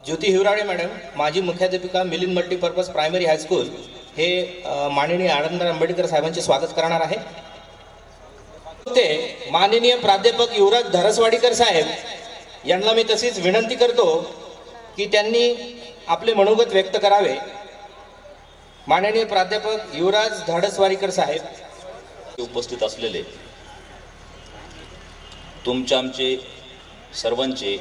ज्योती Hivrale madam, माजी मुख्याध्यापिका, Milind multipurpose primary high school, हे माननीय आनंदराव आंबेडकर साहेबांचे स्वागत करणार आहे. ते माननीय प्राध्यापक युवराज धरसवाडीकर साहेब यांना मी तशीच विनंती करतो की त्यांनी आपले मनोगत व्यक्त करावे. माननीय प्राध्यापक युवराज धरसवाडीकर साहेब. उपस्थित असलेले तुमच्या आमचे सर्वांचे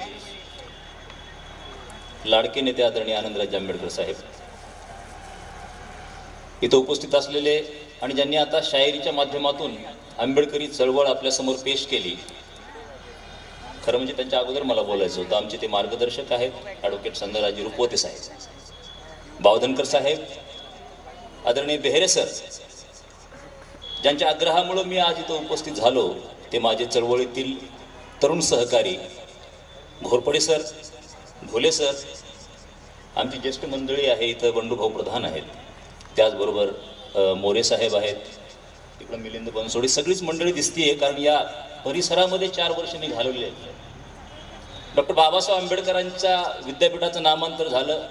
लाडके नेते आदरणीय आनंदराज आंबेडकर साहेब, इथं उपस्थित असलेले आणि ज्यांनी आता शायरीच्या माध्यमातून आंबेडकरी चळवळ आपल्यासमोर पेश केली. खरं म्हणजे त्यांच्या अगोदर मला बोलायचं होतं. आमचे ते मार्गदर्शक आहेत ॲडव्होकेट संध्याराजी रुपवते साहेब, बावधनकर साहेब, आदरणीय बेहेरे सर, ज्यांच्या आग्रहामुळे मी आज इथं उपस्थित झालो. ते माझे चळवळीतील तरुण सहकारी घोरपडे सर, भोले सर, आमची ज्येष्ठ मंडळी आहे, इथं बंडूभाऊ प्रधान आहेत, त्याचबरोबर मोरे साहेब आहेत, इकडं मिलिंद बनसोडे, सगळीच मंडळी दिसतीये. कारण या परिसरामध्ये 4 वर्ष मी घालवले आहेत. डॉक्टर बाबासाहेब आंबेडकरांच्या विद्यापीठाचं नामांतर झालं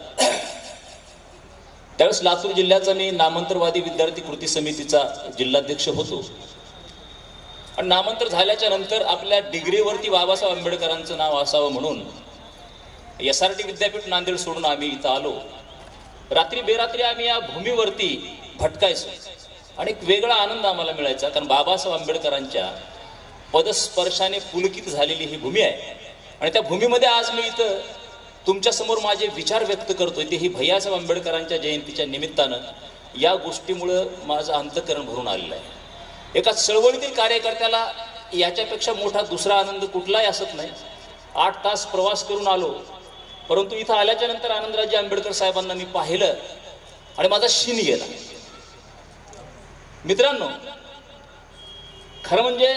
त्यावेळेस लातूर जिल्ह्याचा मी नामांतरवादी विद्यार्थी कृती समितीचा जिल्हाध्यक्ष होतो. आणि नामांतर झाल्याच्या नंतर आपल्या डिग्रीवरती बाबासाहेब आंबेडकरांचं नाव असावं म्हणून SRT विद्यापीठ नांदेड सोडून आम्ही इथं आलो. रात्री बेरात्री आम्ही या भूमीवरती भटकायचो आणि एक वेगळा आनंद आम्हाला मिळायचा. कारण बाबासाहेब आंबेडकरांच्या पदस्पर्शाने पुलकित झालेली ही भूमी आहे. आणि त्या भूमीमध्ये आज मी इथं तुमच्यासमोर माझे विचार व्यक्त करतोय, ते ही भैयासाहेब आंबेडकरांच्या जयंतीच्या निमित्तानं. या गोष्टीमुळं माझं अंतःकरण भरून आलेलं आहे. एका चळवळीतील कार्यकर्त्याला याच्यापेक्षा मोठा दुसरा आनंद कुठलाही असत नाही. 8 तास प्रवास करून आलो, परंतु इथं आल्याच्या नंतर आनंदराजे आंबेडकर साहेबांना मी पाहिलं आणि माझा शीन गेला. मित्रांनो, खरं म्हणजे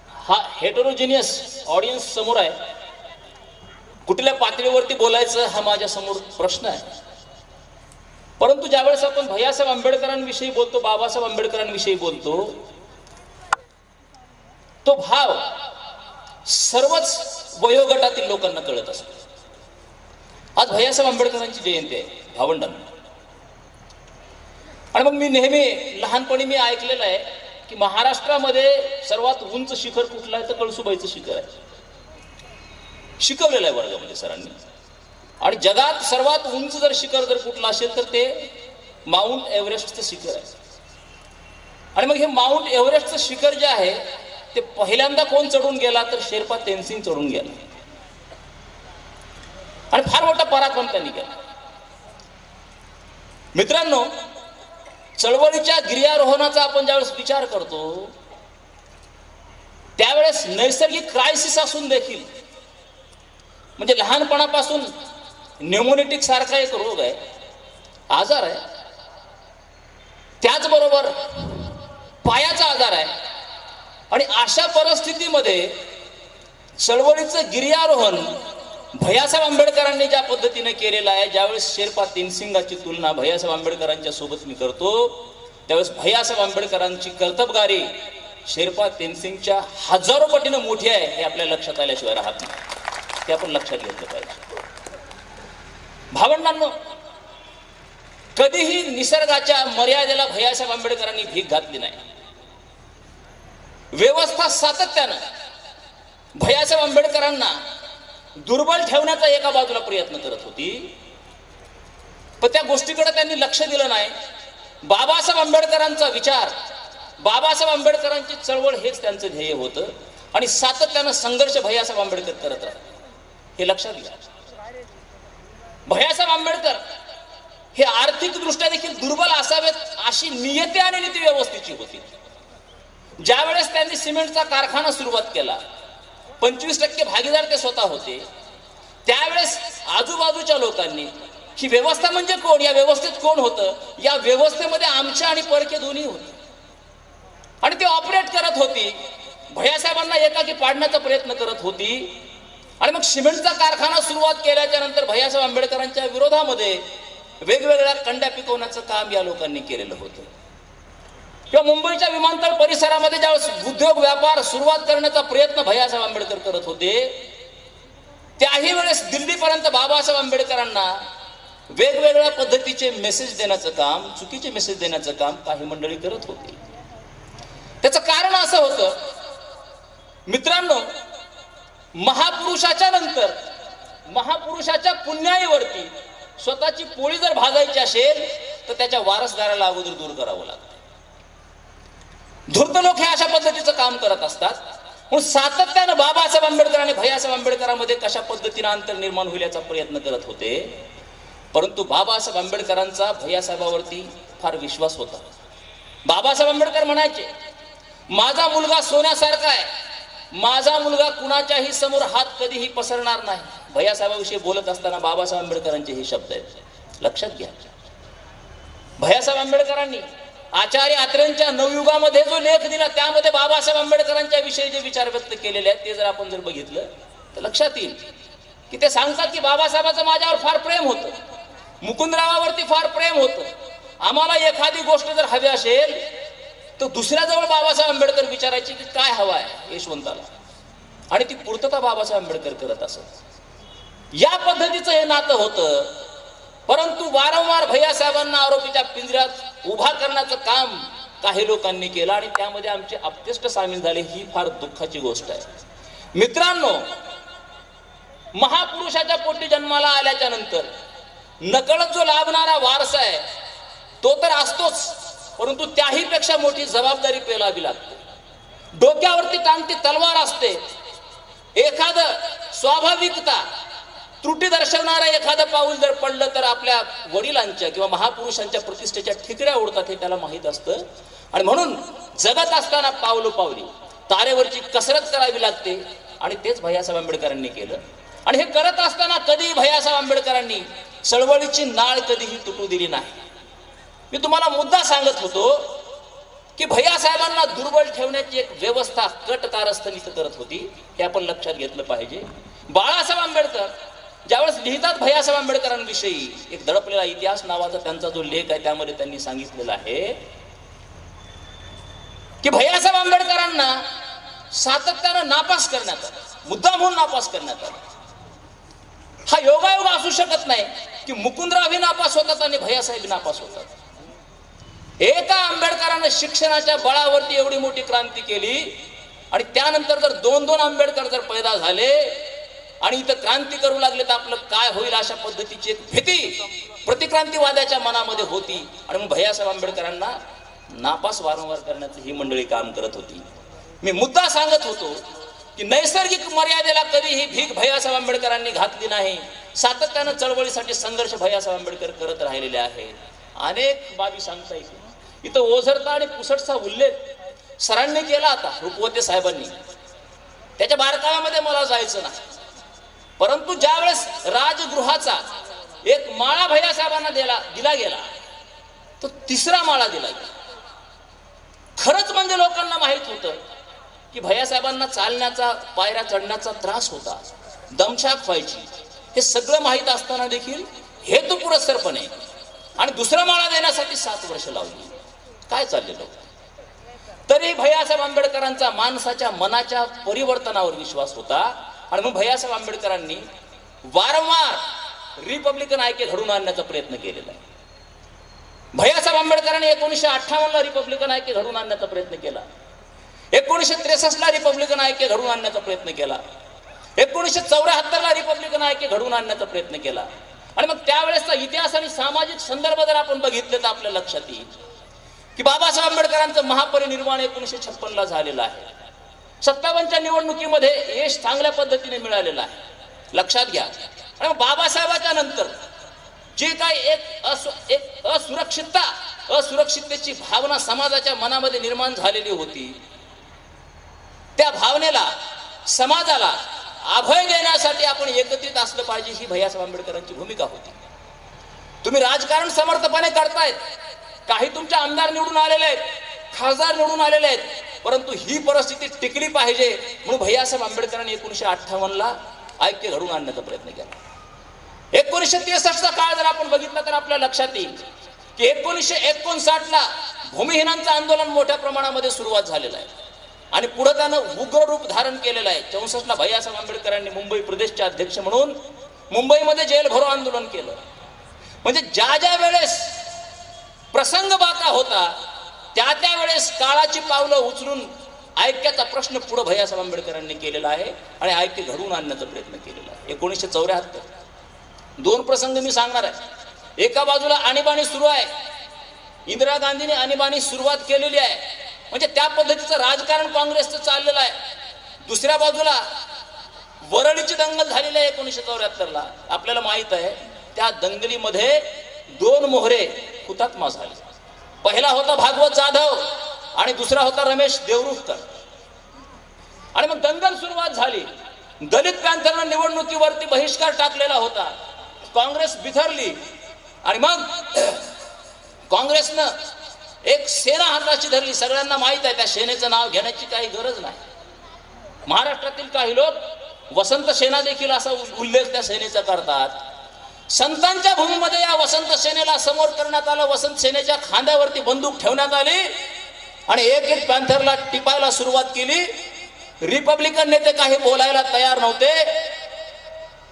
हा हेटेरोजेनियस ऑडियन्स समोर आहे. कुठल्या पातळीवरती बोलायचं हा माझ्या समोर प्रश्न आहे. परंतु ज्यावेळेस आपण भैयासाहेब आंबेडकरांविषयी बोलतो, बाबासाहेब आंबेडकरांविषयी बोलतो, तो भाव सर्वच वयोगटातील लोकांना कळत असतो. आज भैयासाहेब आंबेडकरांची जयंती आहे भावंडांना. आणि मग मी नेहमी लहानपणी मी ऐकलेलं आहे की महाराष्ट्रामध्ये सर्वात उंच शिखर कुठलं आहे तर कळसुबाईचं शिखर आहे. शिकवलेलं आहे वर्गामध्ये सरांनी. आणि जगात सर्वात उंच जर शिखर जर कुठलं असेल तर ते माउंट एव्हरेस्टचं शिखर आहे. आणि मग हे माउंट एव्हरेस्टचं शिखर जे आहे ते पहिल्यांदा कोण चढून गेला तर शेर्पा तेनसिंग चढून गेला. आणि फार मोठा पराक्रम त्यांनी केला. मित्रांनो, चळवळीच्या गिर्यारोहणाचा आपण ज्यावेळेस विचार करतो त्यावेळेस नैसर्गिक क्रायसिस असून देखील, म्हणजे लहानपणापासून न्यूमोनिटिक सारखा एक रोग आहे, आजार आहे, त्याचबरोबर पायाचा आजार आहे. आणि अशा परिस्थितीमध्ये चळवळीचं गिर्यारोहण भैयासाहेब आंबेडकरांनी ज्या पद्धतीने केलेलं आहे, ज्यावेळेस शेर्पा तेनसिंगाची तुलना भैयासाहेब आंबेडकरांच्या सोबत मी करतो त्यावेळेस भैयासाहेब आंबेडकरांची कर्तबगारी शेर्पा तेनसिंगच्या हजारो पटीनं मोठी आहे हे आपल्या लक्षात आल्याशिवाय राहत नाही. ते आपण लक्षात घेतलं पाहिजे. भावंडांनो, कधीही निसर्गाच्या मर्यादेला भैयासाहेब आंबेडकरांनी भीक घातली नाही. व्यवस्था सातत्यानं भैयासाहेब आंबेडकरांना दुर्बल ठेवण्याचा एका बाजूला प्रयत्न करत होती, पण त्या गोष्टीकडे त्यांनी लक्ष दिलं नाही. बाबासाहेब आंबेडकरांचा विचार, बाबासाहेब आंबेडकरांची चळवळ हेच त्यांचं ध्येय होतं. आणि सातत्यानं संघर्ष भैयासाहेब आंबेडकर करत राहतात, हे लक्षात घ्या. भैयासाहेब आंबेडकर हे आर्थिकदृष्ट्या देखील दुर्बल असावेत अशी नियती आणि नीती व्यवस्थेची होती. ज्यावेळेस त्यांनी सिमेंटचा कारखाना सुरुवात केला, 25% भागीदार ते स्वतः होते, त्यावेळेस आजूबाजूच्या लोकांनी ही व्यवस्था म्हणजे कोण, या व्यवस्थेत कोण होतं, या व्यवस्थेमध्ये आमच्या आणि परके दोन्ही होते आणि ते ऑपरेट करत होती. भैयासाहेबांना एकाकी पाडण्याचा प्रयत्न करत होती. आणि मग सिमेंटचा कारखाना सुरुवात केल्याच्या नंतर भैयासाहेब आंबेडकरांच्या विरोधामध्ये वेगवेगळ्या कंड्या पिकवण्याचं काम या लोकांनी केलेलं होतं. किंवा मुंबईच्या विमानतळ परिसरामध्ये ज्यावेळेस उद्योग व्यापार सुरुवात करण्याचा प्रयत्न भैयासाहेब आंबेडकर करत होते त्याही वेळेस दिल्लीपर्यंत बाबासाहेब आंबेडकरांना वेगवेगळ्या पद्धतीचे मेसेज देण्याचं काम, चुकीचे मेसेज देण्याचं काम काही मंडळी करत होती. त्याचं कारण असं होतं मित्रांनो, महापुरुषाच्या नंतर महापुरुषाच्या पुण्याईवरती स्वतःची पोळी जर भाजायची असेल तर त्याच्या वारसदाराला अगोदर दूर करावं लागतं. धूर्त लोक हे अशा पद्धतीचं काम करत असतात. म्हणून सातत्यानं बाबासाहेब आंबेडकर आणि भैयासाहेब आंबेडकरांमध्ये कशा पद्धतीनं अंतर निर्माण होईल याचा प्रयत्न करत होते. परंतु बाबासाहेब आंबेडकरांचा भैयासाहेबावरती फार विश्वास होता. बाबासाहेब आंबेडकर म्हणायचे, माझा मुलगा सोन्यासारखा आहे, माझा मुलगा कुणाच्याही समोर हात कधीही पसरणार नाही. भैयासाहेबाविषयी बोलत असताना बाबासाहेब आंबेडकरांचे हे शब्द आहेत, लक्षात घ्या. भैयासाहेब आंबेडकरांनी आचार्य आत्रेंच्या नवयुगामध्ये जो लेख दिला त्यामध्ये बाबासाहेब आंबेडकरांच्या विषयी जे विचार व्यक्त केलेले आहेत ते जर आपण जर बघितलं तर लक्षात येईल की ते सांगतात की बाबासाहेबांचं माझ्यावर फार प्रेम होतं, मुकुंदरावावरती फार प्रेम होतं. आम्हाला एखादी गोष्ट जर हवी असेल तर दुसऱ्याजवळ बाबासाहेब आंबेडकर विचारायचे की काय हवं आहे यशवंताला, आणि ती पूर्तता बाबासाहेब आंबेडकर करत असत. या पद्धतीचं हे नातं होतं. परंतु वारंवार भैयासाहेबांना आरोपीच्या पिंजऱ्यात उभा करण्याचं काम काही लोकांनी केलं आणि त्यामध्ये आमचे आप्तेष्ट सामील झाले. ही फार दुःखाची गोष्ट आहे मित्रांनो. महापुरुषाच्या पोटी जन्माला आल्याच्या नंतर नकळत जो लाभणारा वारसा आहे तो तर असतोच, परंतु त्याही पेक्षा मोठी जबाबदारी पेलावी लागते. डोक्यावरती टांगती तलवार असते. एखादं स्वाभाविकता त्रुटी दर्शवणारं एखादं पाऊल जर पडलं तर आपल्या वडिलांच्या किंवा महापुरुषांच्या प्रतिष्ठेच्या ठिकऱ्या उडतात हे त्याला माहीत असतं. आणि म्हणून जगत असताना पावलोपावली तारेवरची कसरत करावी लागते आणि तेच भैयासाहेब आंबेडकरांनी केलं. आणि हे करत असताना कधी भैयासाहेब आंबेडकरांनी चळवळीची नाळ कधीही तुटू दिली नाही. मी तुम्हाला मुद्दा सांगत होतो की भैयासाहेबांना दुर्बल ठेवण्याची एक व्यवस्था कट कारस्थानी करत होती, हे आपण लक्षात घेतलं पाहिजे. बाळासाहेब आंबेडकर ज्यावेळेस लिहितात भैयासाहेब आंबेडकरांविषयी, एक दडपलेला इतिहास नावाचा त्यांचा जो लेख आहे त्यामध्ये त्यांनी सांगितलेला आहे की भैयासाहेब आंबेडकरांना सातत्यानं नापास करण्यात आलं, मुद्दा म्हणून नापास करण्यात आलं. हा योगायोग असू शकत नाही की मुकुंदराव नापास होतात आणि भैयासाहेब नापास होतात. एका आंबेडकरांना शिक्षणाच्या बळावरती एवढी मोठी क्रांती केली आणि त्यानंतर जर दोन दोन आंबेडकर जर पैदा झाले आणि इथं क्रांती करू लागले तर आपलं काय होईल अशा पद्धतीची एक भीती प्रतिक्रांतीवाद्याच्या मनामध्ये होती. आणि मग भैयासाहेब आंबेडकरांना नापास वारंवार करण्याचं ही मंडळी काम करत होती. मी मुद्दा सांगत होतो की नैसर्गिक मर्यादेला कधीही भीक भैयासाहेब आंबेडकरांनी घातली नाही. सातत्यानं चळवळीसाठी संघर्ष भैयासाहेब आंबेडकर करत राहिलेले आहे. अनेक बाबी सांगता येईल. इथं ओझरता आणि पुसटचा उल्लेख सरांनी केला आता, रुपवते साहेबांनी. त्याच्या बारकाव्यामध्ये मला जायचं नाही, परंतु ज्यावेळेस राजगृहाचा एक माळा भैयासाहेबांना दिला गेला तो तिसरा माळा दिला गेला. खरंच म्हणजे लोकांना माहित होतं की भैयासाहेबांना चालण्याचा, पायऱ्या चढण्याचा त्रास होता, दमछाक व्हायची. हे सगळं माहीत असताना देखील हेतुपुरस्सरपणे आणि दुसरा माळा देण्यासाठी 7 वर्ष लावली. काय चाललेलं होतं? तरी भैयासाहेब आंबेडकरांचा माणसाच्या मनाच्या परिवर्तनावर विश्वास होता. आणि मग भैयासाहेब आंबेडकरांनी वारंवार रिपब्लिकन ऐक्य घडवून आणण्याचा प्रयत्न केलेला आहे. भैयासाहेब आंबेडकरांनी 1958 ला रिपब्लिकन ऐक्य घडवून आणण्याचा प्रयत्न केला. 1963 ला रिपब्लिकन ऐक्य घडवून आणण्याचा प्रयत्न केला. 1974 ला रिपब्लिकन ऐक्य घडवून आणण्याचा प्रयत्न केला. आणि मग त्यावेळेसचा इतिहास आणि सामाजिक संदर्भ जर आपण बघितले तर आपल्या लक्षात येईल की बाबासाहेब आंबेडकरांचं महापरिनिर्वाण 1956 ला झालेलं आहे. 57च्या निवडणुकीमध्ये यश चांगल्या पद्धतीने मिळालेलं आहे, लक्षात घ्या. आणि मग बाबासाहेबांच्या नंतर जे काही एक असुरक्षिततेची भावना समाजाच्या मनामध्ये निर्माण झालेली होती, त्या भावनेला, समाजाला अभय देण्यासाठी आपण एकत्रित असलं पाहिजे, ही भैयासाहेब आंबेडकरांची भूमिका होती. तुम्ही राजकारण समर्थपणे करतायत, काही तुमचे आमदार निवडून आलेले आहेत, खासदार निवडून आलेले आहेत, परंतु ही परिस्थिती टिकली पाहिजे म्हणून भैयासाहेब आंबेडकरांनी 1958 ला ऐक्य घडवून आणण्याचा प्रयत्न केला. 1963चा काळ जर आपण बघितला तर आपल्या लक्षात येईल की 1959 ला भूमिहीनांचं आंदोलन मोठ्या प्रमाणामध्ये सुरुवात झालेलं आहे. आणि पुढे त्यानं उग्र रूप धारण केलेलं आहे. 64ला भैयासाहेब आंबेडकरांनी मुंबई प्रदेशचे अध्यक्ष म्हणून मुंबईमध्ये जेल भरो आंदोलन केलं. म्हणजे ज्या ज्या वेळेस प्रसंग बाका होता त्या त्या वेळेस काळाची पावलं उचलून ऐक्याचा प्रश्न पुढे भैयासाहेब आंबेडकरांनी केलेला आहे आणि ऐक्य घडवून आणण्याचा प्रयत्न केलेला आहे. 1974 दोन प्रसंग मी सांगणार आहे. एका बाजूला आणीबाणी सुरू आहे, इंदिरा गांधीने आणीबाणी सुरुवात केलेली आहे, म्हणजे त्या पद्धतीचं राजकारण काँग्रेसचं चाललेलं आहे. दुसऱ्या बाजूला वरळीची दंगल झालेली आहे 1974ला. आपल्याला माहित आहे त्या दंगलीमध्ये 2 मोहरे हुतात्मा झाले. पहिला होता भागवत जाधव आणि दुसरा होता रमेश देवरुखकर. आणि मग दंगल सुरुवात झाली. दलित पॅंथरनं निवडणुकीवरती बहिष्कार टाकलेला होता. काँग्रेस बिथरली आणि मग काँग्रेसनं एक सेना हाताशी धरली. सगळ्यांना माहित आहे त्या सेनेचं नाव घेण्याची काही गरज नाही. महाराष्ट्रातील काही लोक वसंत सेना देखील असा उल्लेख त्या सेनेचा करतात. संतांच्या भूमीमध्ये या वसंत सेनेला समोर करण्यात आलं. वसंत सेनेच्या खांद्यावरती बंदूक ठेवण्यात आली आणि एक एक पॅंथरला टिपायला सुरुवात केली. रिपब्लिकन नेते काही बोलायला तयार नव्हते.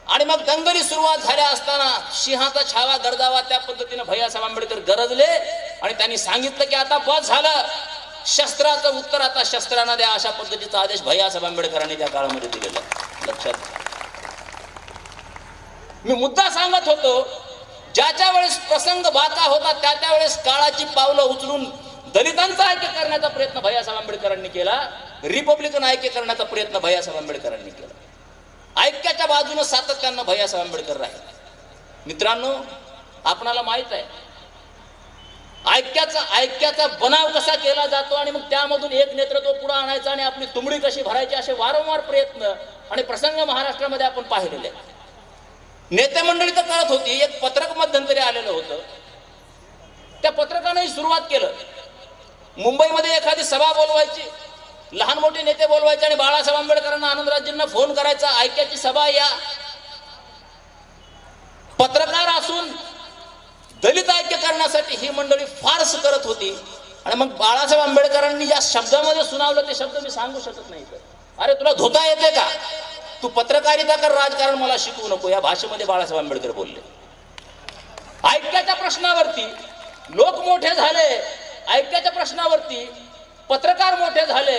आणि मग दंगली सुरुवात झाल्या असताना सिंहाचा छावा गर्दावा त्या पद्धतीने भैयासाहेब आंबेडकर गरजले आणि त्यांनी सांगितलं की आता बस झालं, शस्त्राचं उत्तर आता शस्त्रांना द्या. अशा पद्धतीचा आदेश भैयासाहेब आंबेडकरांनी त्या काळामध्ये दिलेला. लक्षात मी मुद्दा सांगत होतो, ज्याच्या वेळेस प्रसंग बाका होता त्या त्या वेळेस काळाची पावलं उचलून दलितांचा ऐक्य करण्याचा प्रयत्न भैयासाहेब आंबेडकरांनी केला. रिपब्लिकन ऐक्य करण्याचा प्रयत्न भैयासाहेब आंबेडकरांनी केला. ऐक्याच्या बाजूने सातत्यानं भैयासाहेब आंबेडकर राहिले. मित्रांनो, आपणाला माहित आहे ऐक्याचा बनाव कसा केला जातो आणि मग त्यामधून एक नेतृत्व पुढे आणायचं आणि आपली तुंबडी कशी भरायची असे वारंवार प्रयत्न आणि प्रसंग महाराष्ट्रामध्ये आपण पाहिलेले. नेते मंडळी तर कळत होती. एक पत्रक मध्यंतरी आलेलं होतं. त्या पत्रकाने सुरुवात केलं. मुंबईमध्ये एखादी सभा बोलवायची, लहान मोठे नेते बोलवायचे आणि बाळासाहेब आंबेडकरांना आनंदराजेंना फोन करायचा, ऐक्याची सभा या. पत्रकार असून दलित ऐक्य करण्यासाठी ही मंडळी फारस करत होती. आणि मग बाळासाहेब आंबेडकरांनी ज्या शब्दामध्ये सुनावलं ते शब्द मी सांगू शकत नाही. अरे तुला धोता येते का? तू पत्रकारिता कर, राजकारण मला शिकवू नको, या भाषेमध्ये बाळासाहेब आंबेडकर बोलले. ऐक्याच्या प्रश्नावरती लोक मोठे झाले, ऐक्याच्या प्रश्नावरती पत्रकार मोठे झाले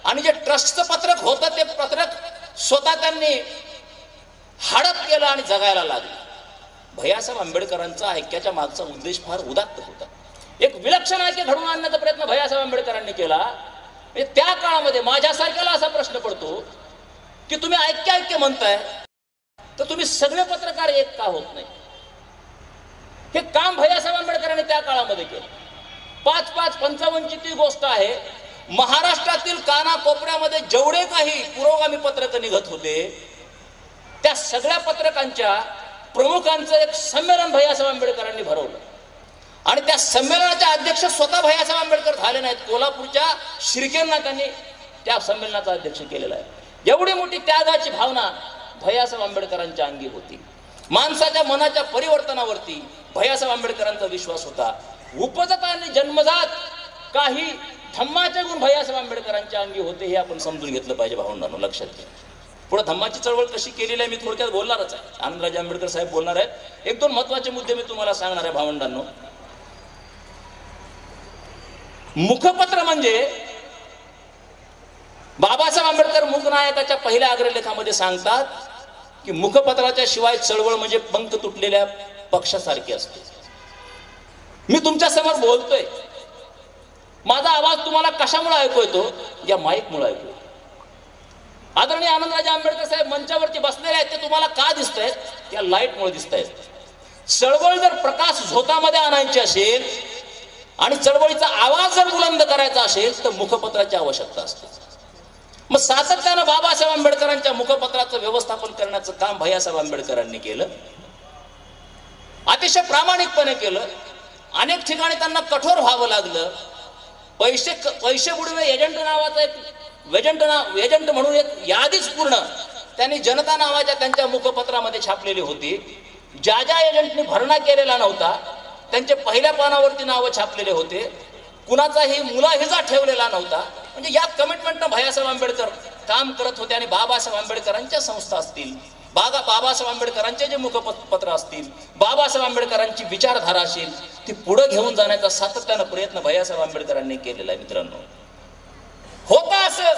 आणि जे ट्रस्टचं पत्रक होतं ते पत्रक स्वतः त्यांनी हडप केलं आणि जगायला लागलं. भैयासाहेब आंबेडकरांचा ऐक्याच्या मागचा उद्देश फार उदात्त होता. एक विलक्षण ऐक्य घडवून आणण्याचा प्रयत्न भैयासाहेब आंबेडकरांनी केला. त्या काळामध्ये माझ्यासारख्याला असा प्रश्न पडतो की तुम्ही ऐक्य म्हणताय तर तुम्ही सगळे पत्रकार एक का होत नाही? हे काम भैयासाहेब आंबेडकरांनी त्या काळामध्ये केलं. 5-5-55 ती गोष्ट आहे. महाराष्ट्रातील कानाकोपऱ्यामध्ये जेवढे काही पुरोगामी पत्रक निघत होते त्या सगळ्या पत्रकांच्या प्रमुखांचं एक संमेलन भैयासाहेब आंबेडकरांनी भरवलं आणि त्या संमेलनाचे अध्यक्ष स्वतः भैयासाहेब आंबेडकर झाले नाहीत. कोल्हापूरच्या शिर्केंना त्यांनी त्या संमेलनाचा अध्यक्ष केलेला आहे. एवढी मोठी त्यागाची भावना भैयासाहेब आंबेडकरांच्या अंगी होती. माणसाच्या मनाच्या परिवर्तनावरती भैयासाहेब आंबेडकरांचा विश्वास होता. उपजत आणि जन्मजात काही धम्माचे गुण भैयासाहेब आंबेडकरांच्या अंगी होते हे आपण समजून घेतलं पाहिजे भावंडांनो. लक्षात घ्या. पुढे धम्माची चळवळ कशी केलेली आहे मी थोडक्यात बोलणारच आहे. आनंदराजे आंबेडकर साहेब बोलणार आहेत. 1-2 महत्वाचे मुद्दे मी तुम्हाला सांगणार आहे भावंडांनो. मुखपत्र म्हणजे बाबासाहेब आंबेडकर मूकनायकाच्या पहिल्या अग्रलेखामध्ये सांगतात की मुखपत्राच्या शिवाय चळवळ म्हणजे पंख तुटलेल्या पक्षासारखी असते. मी तुमच्या समोर बोलतोय, माझा आवाज तुम्हाला कशामुळे ऐकू येतो? या माईक मुळे ऐकू येतो. आदरणीय आनंदराजे आंबेडकर साहेब मंचावरती बसलेले आहेत ते तुम्हाला का दिसत आहेत? या लाईट मुळे दिसत आहेत. चळवळ जर प्रकाश झोतामध्ये आणायची असेल आणि चळवळीचा आवाज जर बुलंद करायचा असेल तर मुखपत्राची आवश्यकता असते. मग सातत्यानं बाबासाहेब आंबेडकरांच्या मुखपत्राचं व्यवस्थापन करण्याचं काम भैयासाहेब आंबेडकरांनी केलं. अतिशय प्रामाणिकपणे केलं. अनेक ठिकाणी त्यांना कठोर व्हावं लागलं. पैसे बुडवे एजंट नावाचा एक एजंट म्हणून एक यादीच पूर्ण त्यांनी जनता नावाच्या त्यांच्या मुखपत्रामध्ये छापलेली होती. ज्या ज्या एजंटनी भरणा केलेला नव्हता त्यांचे पहिल्या पानावरती नावं छापलेले होते. कुणाचाही मुलाहिजा ठेवलेला नव्हता. म्हणजे या कमिटमेंटनं भैयासाहेब आंबेडकर काम करत होते आणि बाबासाहेब आंबेडकरांच्या संस्था असतील, बाबासाहेब आंबेडकरांचे जे मुखपत्र असतील, बाबासाहेब आंबेडकरांची विचारधारा असेल, ती पुढे घेऊन जाण्याचा सातत्यानं प्रयत्न भैयासाहेब आंबेडकरांनी केलेला आहे. मित्रांनो, होतं असं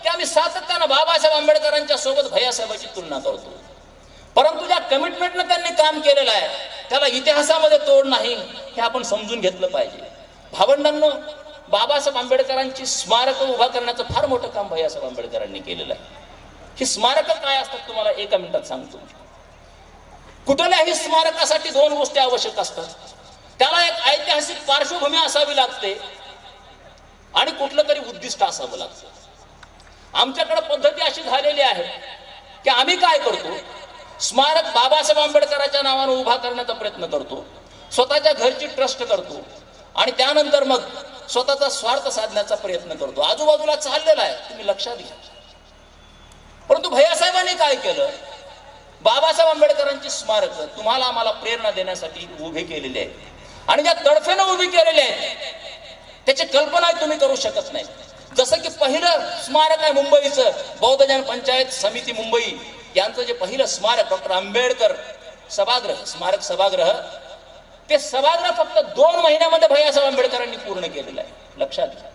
की आम्ही सातत्यानं बाबासाहेब आंबेडकरांच्या सोबत भैयासाहेबांची तुलना करतो, परंतु ज्या कमिटमेंटनं त्यांनी काम केलेलं आहे त्याला इतिहासामध्ये तोड नाही, हे आपण समजून घेतलं पाहिजे. भावंडांनो, बाबासाहेब आंबेडकरांची स्मारकं उभा करण्याचं फार मोठं काम भैयासाहेब आंबेडकरांनी केलेलं आहे. ही स्मारकं काय असतात तुम्हाला एका मिनिटात सांगतो. कुठल्याही स्मारकासाठी दोन गोष्टी आवश्यक असतात. त्याला एक ऐतिहासिक पार्श्वभूमी असावी लागते आणि कुठलं तरी उद्दिष्ट असावं लागतं. आमच्याकडे पद्धती अशी झालेली आहे की आम्ही काय करतो, स्मारक बाबासाहेब आंबेडकरांच्या नावानं उभा करण्याचा प्रयत्न करतो, स्वतःच्या घरची ट्रस्ट करतो आणि त्यानंतर मग स्वतःचा स्वार्थ साधण्याचा प्रयत्न करतो. आजूबाजूला चाललेला आहे, तुम्ही लक्षात घ्या. परंतु भैयासाहेबांनी काय केलं, बाबासाहेब आंबेडकरांची स्मारक तुम्हाला आम्हाला प्रेरणा देण्यासाठी उभी केलेली आहे आणि ज्या तडफेनं उभी केलेली आहे त्याची कल्पना तुम्ही करू शकत नाही. जसं की पहिलं स्मारक आहे मुंबईचं, बौद्धजन पंचायत समिती मुंबई यांचं जे पहिलं स्मारक डॉक्टर आंबेडकर सभागृह, स्मारक सभागृह, ते सभागृह फक्त 2 महिन्यामध्ये भैयासाहेब आंबेडकरांनी पूर्ण केलेलं आहे. लक्षात घ्या.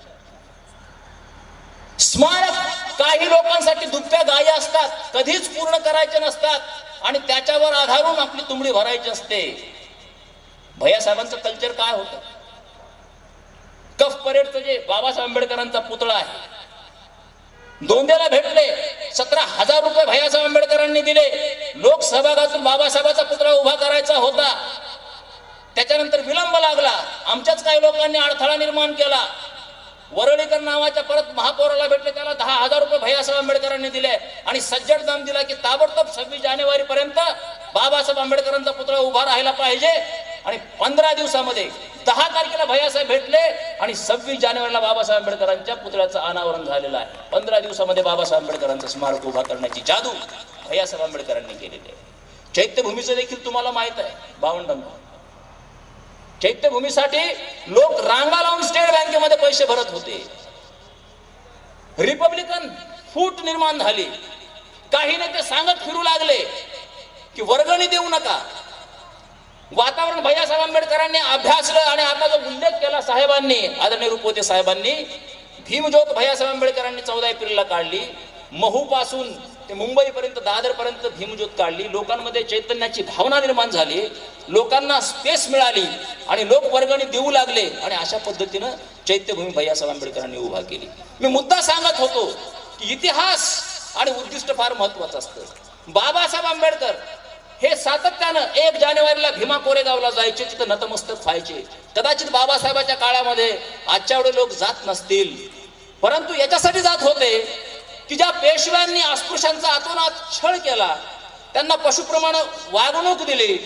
स्मारक काही लोकांसाठी दुप्प्या गायी असतात, कधीच पूर्ण करायचे नसतात आणि त्याच्यावर आधारून आपली तुंबडी भरायची असते. भैयासाहेबांचं कल्चर काय होतं, कफ परेडचं जे बाबासाहेब आंबेडकरांचा पुतळा आहे, दोंद्याला भेटले, 17,000 रुपये भैयासाहेब आंबेडकरांनी दिले. लोकसभागातून बाबासाहेबांचा पुतळा उभा करायचा होता, त्याच्यानंतर विलंब लागला. आमच्याच काही लोकांनी अडथळा निर्माण केला. वरळीकर नावाच्या परत महापौराला भेटले, त्याला 10,000 रुपये भैयासाहेब आंबेडकरांनी दिले आणि सज्जड दाम दिला की ताबडतोब 26 जानेवारी पर्यंत बाबासाहेब आंबेडकरांचा पुतळा उभा राहायला पाहिजे. आणि 15 दिवसामध्ये 10 तारखेला भैयासाहेब भेटले आणि 26 जानेवारीला बाबासाहेब आंबेडकरांच्या पुतळ्याचं अनावरण झालेलं आहे. 15 दिवसामध्ये बाबासाहेब आंबेडकरांचं स्मारक उभा करण्याची जादू भैयासाहेब आंबेडकरांनी केलेली आहे. चैत्यभूमीचं देखील तुम्हाला माहित आहे भावंडांनो, चैत्यभूमीसाठी लोक रांगा लावून स्टेट बँकेमध्ये पैसे भरत होते. रिपब्लिकन फूट निर्माण झाली. काही नेते सांगत फिरू लागले की वर्गणी देऊ नका. वातावरण भैयासाहेब आंबेडकरांनी अभ्यासलं आणि आता जो उल्लेख केला साहेबांनी, आदरणीय रुपवते साहेबांनी, भीमज्योत भैयासाहेब आंबेडकरांनी 14 एप्रिलला काढली. महू पासून ते मुंबईपर्यंत, दादरपर्यंत भीमज्योत काढली. लोकांमध्ये चैतन्याची भावना निर्माण झाली, लोकांना स्पेस मिळाली आणि लोक वर्गणी देऊ लागले आणि अशा पद्धतीनं चैत्यभूमी भैयासाहेब आंबेडकरांनी उभा केली. मी मुद्दा सांगत होतो की इतिहास आणि उद्दिष्ट फार महत्वाचं असतं. बाबासाहेब आंबेडकर हे सातत्यानं 1 जानेवारीला भीमा कोरेगावला जायचे, तिथं नतमस्तक व्हायचे. कदाचित बाबासाहेबांच्या काळामध्ये आजच्या एवढे लोक जात नसतील, परंतु याच्यासाठी जात होते की ज्या पेशव्यांनी अस्पृश्यांचा आतोनात छळ केला, त्यांना पशुप्रमाणे वागणूक दिली,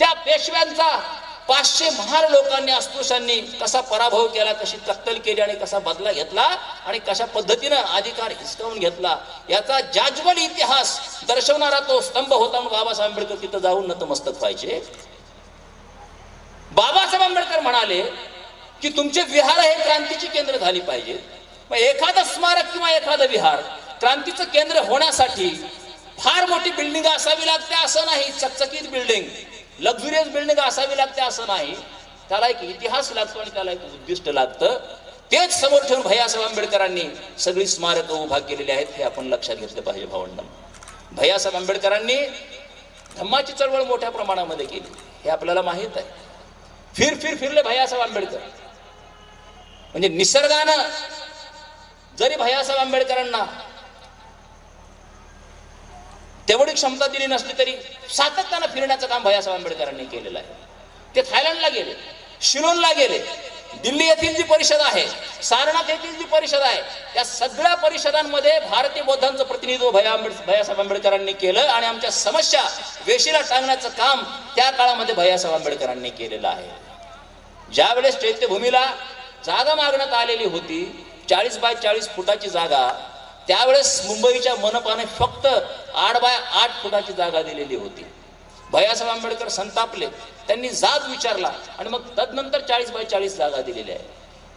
त्या पेशव्यांचा 500 महार लोकांनी, अस्पृश्यांनी कसा पराभव केला, कशी कत्तल केली आणि कसा बदला घेतला आणि कशा पद्धतीनं अधिकार हिसकावून घेतला, याचा जाज्वल इतिहास दर्शवणारा तो स्तंभ होता. म्हणून बाबासाहेब आंबेडकर तिथं जाऊन नतमस्तक व्हायचे. बाबासाहेब आंबेडकर म्हणाले की तुमचे विहार हे क्रांतीची केंद्र झाली पाहिजे. मग एखादं स्मारक किंवा एखादं विहार क्रांतीचं केंद्र होण्यासाठी फार मोठी बिल्डिंग असावी लागते असं नाही, चकचकीत बिल्डिंग, लक्झुरियस बिल्डिंग असावी लागते असं नाही. त्याला एक इतिहास लागतो आणि त्याला एक उद्दिष्ट लागतं. तेच समोर ठेवून भैयासाहेब आंबेडकरांनी सगळी स्मारकं उभा केलेली आहेत, हे आपण लक्षात घेतलं पाहिजे भावंडांनो. भैयासाहेब आंबेडकरांनी धम्माची चळवळ मोठ्या प्रमाणामध्ये केली, हे आपल्याला माहित आहे. फिरले भैयासाहेब आंबेडकर. म्हणजे निसर्गानं जरी भैयासाहेब आंबेडकरांना तेवढी क्षमता दिली नसली तरी सातत्यानं फिरण्याचं काम भैयासाहेब आंबेडकरांनी केलेलं आहे. ते थायलंडला गेले, शिलोनला गेले, दिल्ली येथील जी परिषद आहे, सारनाथ येथील जी परिषद आहे, या सगळ्या परिषदांमध्ये भारतीय बौद्धांचं प्रतिनिधित्व भैयासाहेब आंबेडकरांनी केलं आणि आमच्या समस्या वेशीला टांगण्याचं काम त्या काळामध्ये भैयासाहेब आंबेडकरांनी केलेलं आहे. ज्या वेळेस चैत्यभूमीला जागा मागण्यात आलेली होती, 40 बाय 40 फुटाची जागा, त्यावेळेस मुंबईच्या मनपाने फक्त 8 बाय 8 फुटाची जागा दिलेली होती. भैयासाहेब आंबेडकर संतापले, त्यांनी जाब विचारला आणि मग तदनंतर 40 बाय 40 जागा दिलेली आहे.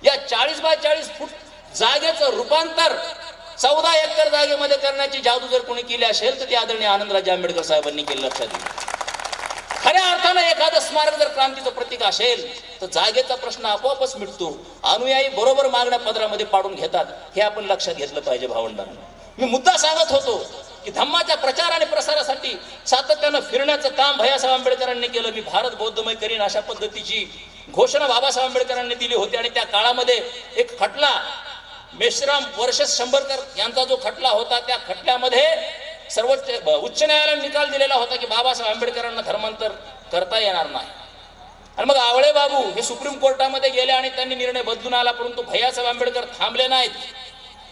या 40 बाय 40 फूट जागेचं रूपांतर 14 एकर जागेमध्ये करण्याची जादू जर कोणी केली असेल तर ते आदरणीय आनंदराजे आंबेडकर साहेबांनी केलं. लक्षात घ्या, खऱ्या अर्थानं एखादं स्मारक जर क्रांतीचं प्रतीक असेल तर जागेचा प्रश्न आपोआपच मिटतो. अनुयायी बरोबर मागण्या पदरामध्ये पाडून घेतात, हे आपण लक्षात घेतलं पाहिजे भावंडांना. मी मुद्दा सांगत होतो की धम्माच्या प्रचार आणि प्रसारासाठी सातत्यानं फिरण्याचं काम भैयासाहेब आंबेडकरांनी केलं. मी भारत बौद्धमय करीन अशा पद्धतीची घोषणा बाबासाहेब आंबेडकरांनी दिली होती आणि त्या काळामध्ये एक खटला मेश्राम वर्षस शंभरकर यांचा जो खटला होता, त्या खटल्यामध्ये उच्च न्यायालयाने निकाल दिलेला होता की बाबासाहेब आंबेडकरांना धर्मांतर करता येणार नाही. आणि मग आवळे बाबू हे सुप्रीम कोर्टामध्ये गेले आणि त्यांनी निर्णय बदलून आला, परंतु भैयासाहेब आंबेडकर थांबले नाहीत.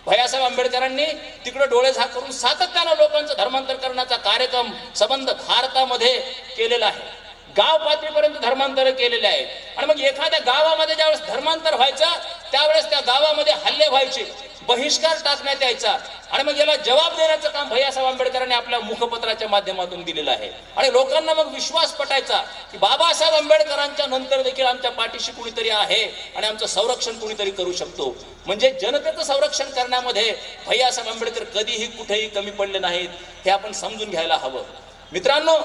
भैयासाहेब आंबेडकरांनी तिकडे डोळे झाक करून सातत्यानं लोकांचं धर्मांतर करण्याचा कार्यक्रम संबंध भारतामध्ये केलेला आहे. गाव पातळीपर्यंत धर्मांतर केलेले आहे. आणि मग एखाद्या गावामध्ये ज्यावेळेस धर्मांतर व्हायचं त्यावेळेस त्या गावामध्ये हल्ले व्हायचे, बहिष्कार टाकण्यात यायचा. आणि मग याला जबाब देण्याचं काम भैयासाहेब आंबेडकरांनी आपल्या मुखपत्राच्या माध्यमातून दिलेलं आहे. आणि लोकांना मग विश्वास पटायचा की बाबासाहेब आंबेडकरांच्या नंतर देखील आमच्या पाठीशी कुणीतरी आहे आणि आमचं संरक्षण कुणीतरी करू शकतो. म्हणजे जनतेचं संरक्षण करण्यामध्ये भैयासाहेब आंबेडकर कधीही कुठेही कमी पडले नाहीत, हे आपण समजून घ्यायला हवं. मित्रांनो,